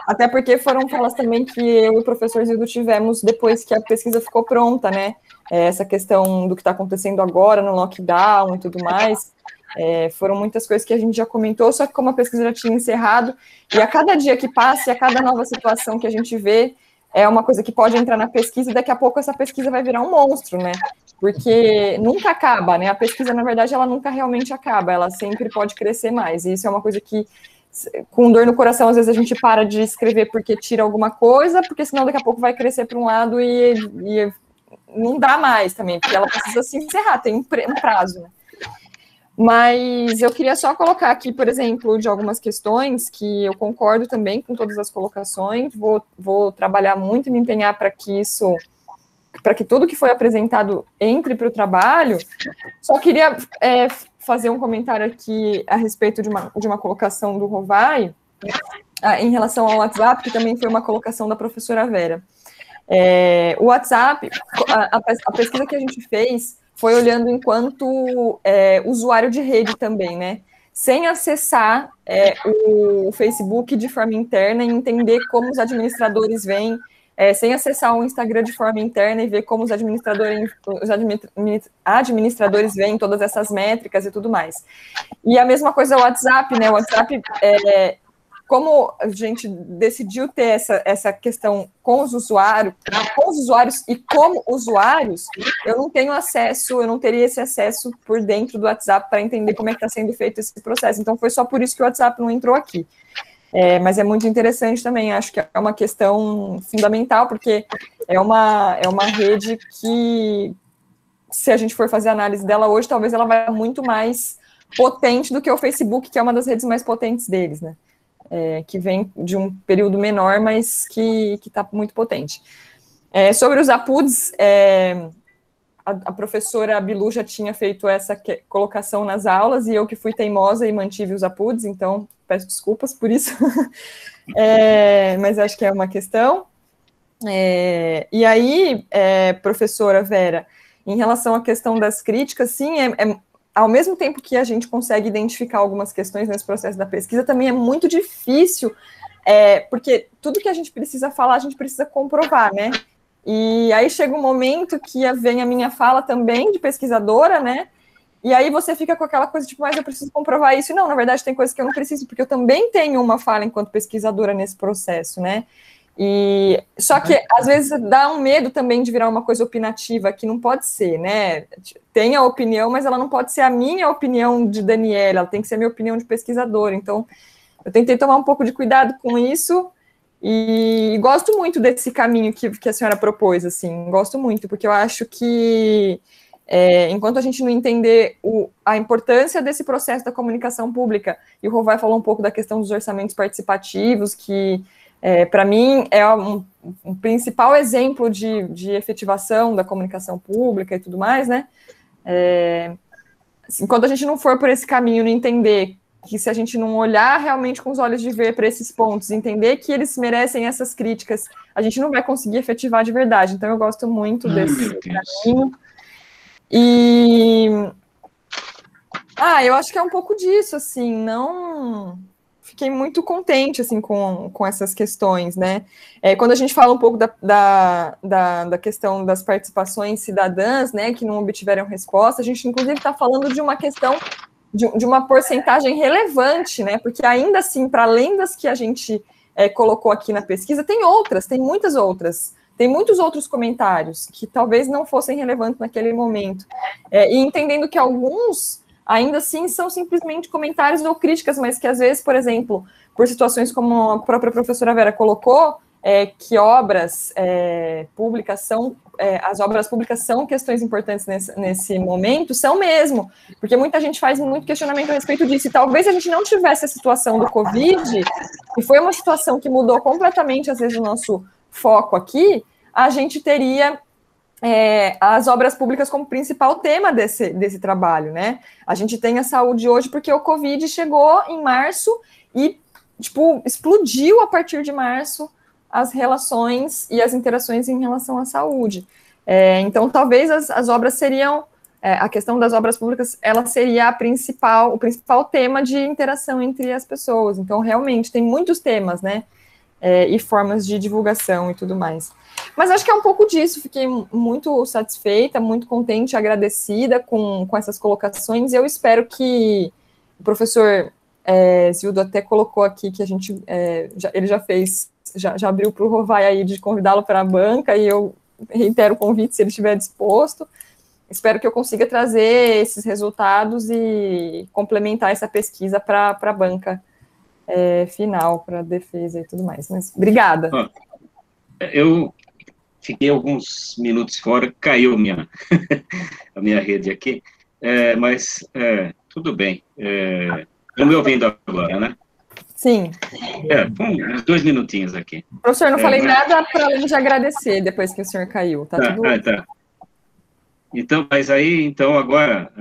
até porque foram falas também que eu e o professor Zildo tivemos depois que a pesquisa ficou pronta, né? Essa questão do que está acontecendo agora no lockdown e tudo mais, foram muitas coisas que a gente já comentou, só que como a pesquisa já tinha encerrado, e a cada dia que passa, e a cada nova situação que a gente vê, é uma coisa que pode entrar na pesquisa, e daqui a pouco essa pesquisa vai virar um monstro, né? Porque nunca acaba, né? A pesquisa, na verdade, ela nunca realmente acaba, ela sempre pode crescer mais, e isso é uma coisa que, com dor no coração, às vezes a gente para de escrever porque tira alguma coisa, porque senão daqui a pouco vai crescer para um lado e não dá mais também, porque ela precisa se encerrar, tem um prazo, né? Mas eu queria só colocar aqui, por exemplo, de algumas questões que eu concordo também com todas as colocações, vou trabalhar muito e me empenhar para que tudo que foi apresentado entre para o trabalho. Só queria fazer um comentário aqui a respeito de uma colocação do Rovai, em relação ao WhatsApp, que também foi uma colocação da professora Vera. O WhatsApp, a pesquisa que a gente fez foi olhando enquanto usuário de rede também, né? Sem acessar o Facebook de forma interna e entender como os administradores veem, sem acessar o Instagram de forma interna e ver como os administradores veem todas essas métricas e tudo mais. E a mesma coisa o WhatsApp, né? O WhatsApp, como a gente decidiu ter essa questão com os usuários e como usuários, eu não tenho acesso, eu não teria esse acesso por dentro do WhatsApp para entender como é que está sendo feito esse processo. Então, foi só por isso que o WhatsApp não entrou aqui. Mas é muito interessante também, acho que é uma questão fundamental, porque é uma rede que, se a gente for fazer a análise dela hoje, talvez ela vai muito mais potente do que o Facebook, que é uma das redes mais potentes deles, né? Que vem de um período menor, mas que está muito potente. Sobre os APUDs, a professora Bilu já tinha feito essa colocação nas aulas, e eu que fui teimosa e mantive os APUDs, então peço desculpas por isso, mas acho que é uma questão. E aí, professora Vera, em relação à questão das críticas, sim, ao mesmo tempo que a gente consegue identificar algumas questões nesse processo da pesquisa, também é muito difícil, porque tudo que a gente precisa falar, a gente precisa comprovar, né? E aí chega um momento que vem a minha fala também de pesquisadora, né? E aí você fica com aquela coisa, tipo, mas eu preciso comprovar isso. E não, na verdade, tem coisas que eu não preciso, porque eu também tenho uma fala enquanto pesquisadora nesse processo, né? E só que às vezes dá um medo também de virar uma coisa opinativa, que não pode ser, né? Tem a opinião, mas ela não pode ser a minha opinião de Daniela, ela tem que ser a minha opinião de pesquisadora. Então, eu tentei tomar um pouco de cuidado com isso e gosto muito desse caminho que a senhora propôs, assim, gosto muito, porque eu acho que enquanto a gente não entender a importância desse processo da comunicação pública, e o Rovai falou um pouco da questão dos orçamentos participativos, que para mim é um principal exemplo de efetivação da comunicação pública e tudo mais, né? Enquanto a gente não for por esse caminho, não entender que, se a gente não olhar realmente com os olhos de ver para esses pontos, entender que eles merecem essas críticas, a gente não vai conseguir efetivar de verdade. Então, eu gosto muito desse caminho. E eu acho que é um pouco disso, assim, não fiquei muito contente, assim, com essas questões, né? Quando a gente fala um pouco da questão das participações cidadãs, né, que não obtiveram resposta, a gente, inclusive, está falando de uma questão de uma porcentagem relevante, né? Porque ainda assim, para além das que a gente colocou aqui na pesquisa, tem muitas outras. Tem muitos outros comentários que talvez não fossem relevantes naquele momento. E entendendo que alguns, ainda assim, são simplesmente comentários ou críticas, mas que às vezes, por exemplo, por situações como a própria professora Vera colocou, que obras públicas são, as obras públicas são questões importantes nesse momento, são mesmo, porque muita gente faz muito questionamento a respeito disso, e talvez se a gente não tivesse a situação do Covid, que foi uma situação que mudou completamente, às vezes, o nosso foco aqui, a gente teria as obras públicas como principal tema desse trabalho, né? A gente tem a saúde hoje porque o Covid chegou em março e, tipo, explodiu a partir de março as relações e as interações em relação à saúde. Então, talvez as obras seriam, a questão das obras públicas, ela seria o principal tema de interação entre as pessoas. Então, realmente, tem muitos temas, né? E formas de divulgação e tudo mais. Mas acho que é um pouco disso, fiquei muito satisfeita, muito contente, agradecida com essas colocações, e eu espero que o professor Zildo até colocou aqui que a gente, ele já fez, já abriu para o Rovai aí de convidá-lo para a banca, e eu reitero o convite se ele estiver disposto. Espero que eu consiga trazer esses resultados e complementar essa pesquisa para a banca final, para a defesa e tudo mais. Mas obrigada. Eu fiquei alguns minutos fora, caiu a minha rede aqui, mas tudo bem. Estão me ouvindo agora, né? Sim. Uns 2 minutinhos aqui. Professor, não falei nada para além de agradecer depois que o senhor caiu. Tá tudo... Tá. Então, mas aí, então, agora,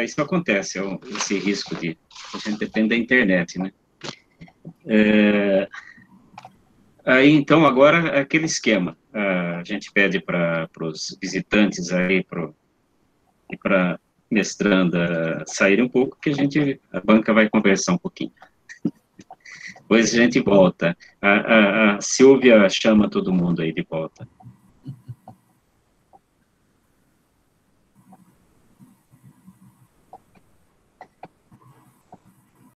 isso acontece, esse risco a gente depende da internet, né? Aí, então, agora, aquele esquema. A gente pede para os visitantes aí, e para mestranda saírem um pouco, que a banca vai conversar um pouquinho. Depois a gente volta. A Silvia chama todo mundo aí de volta.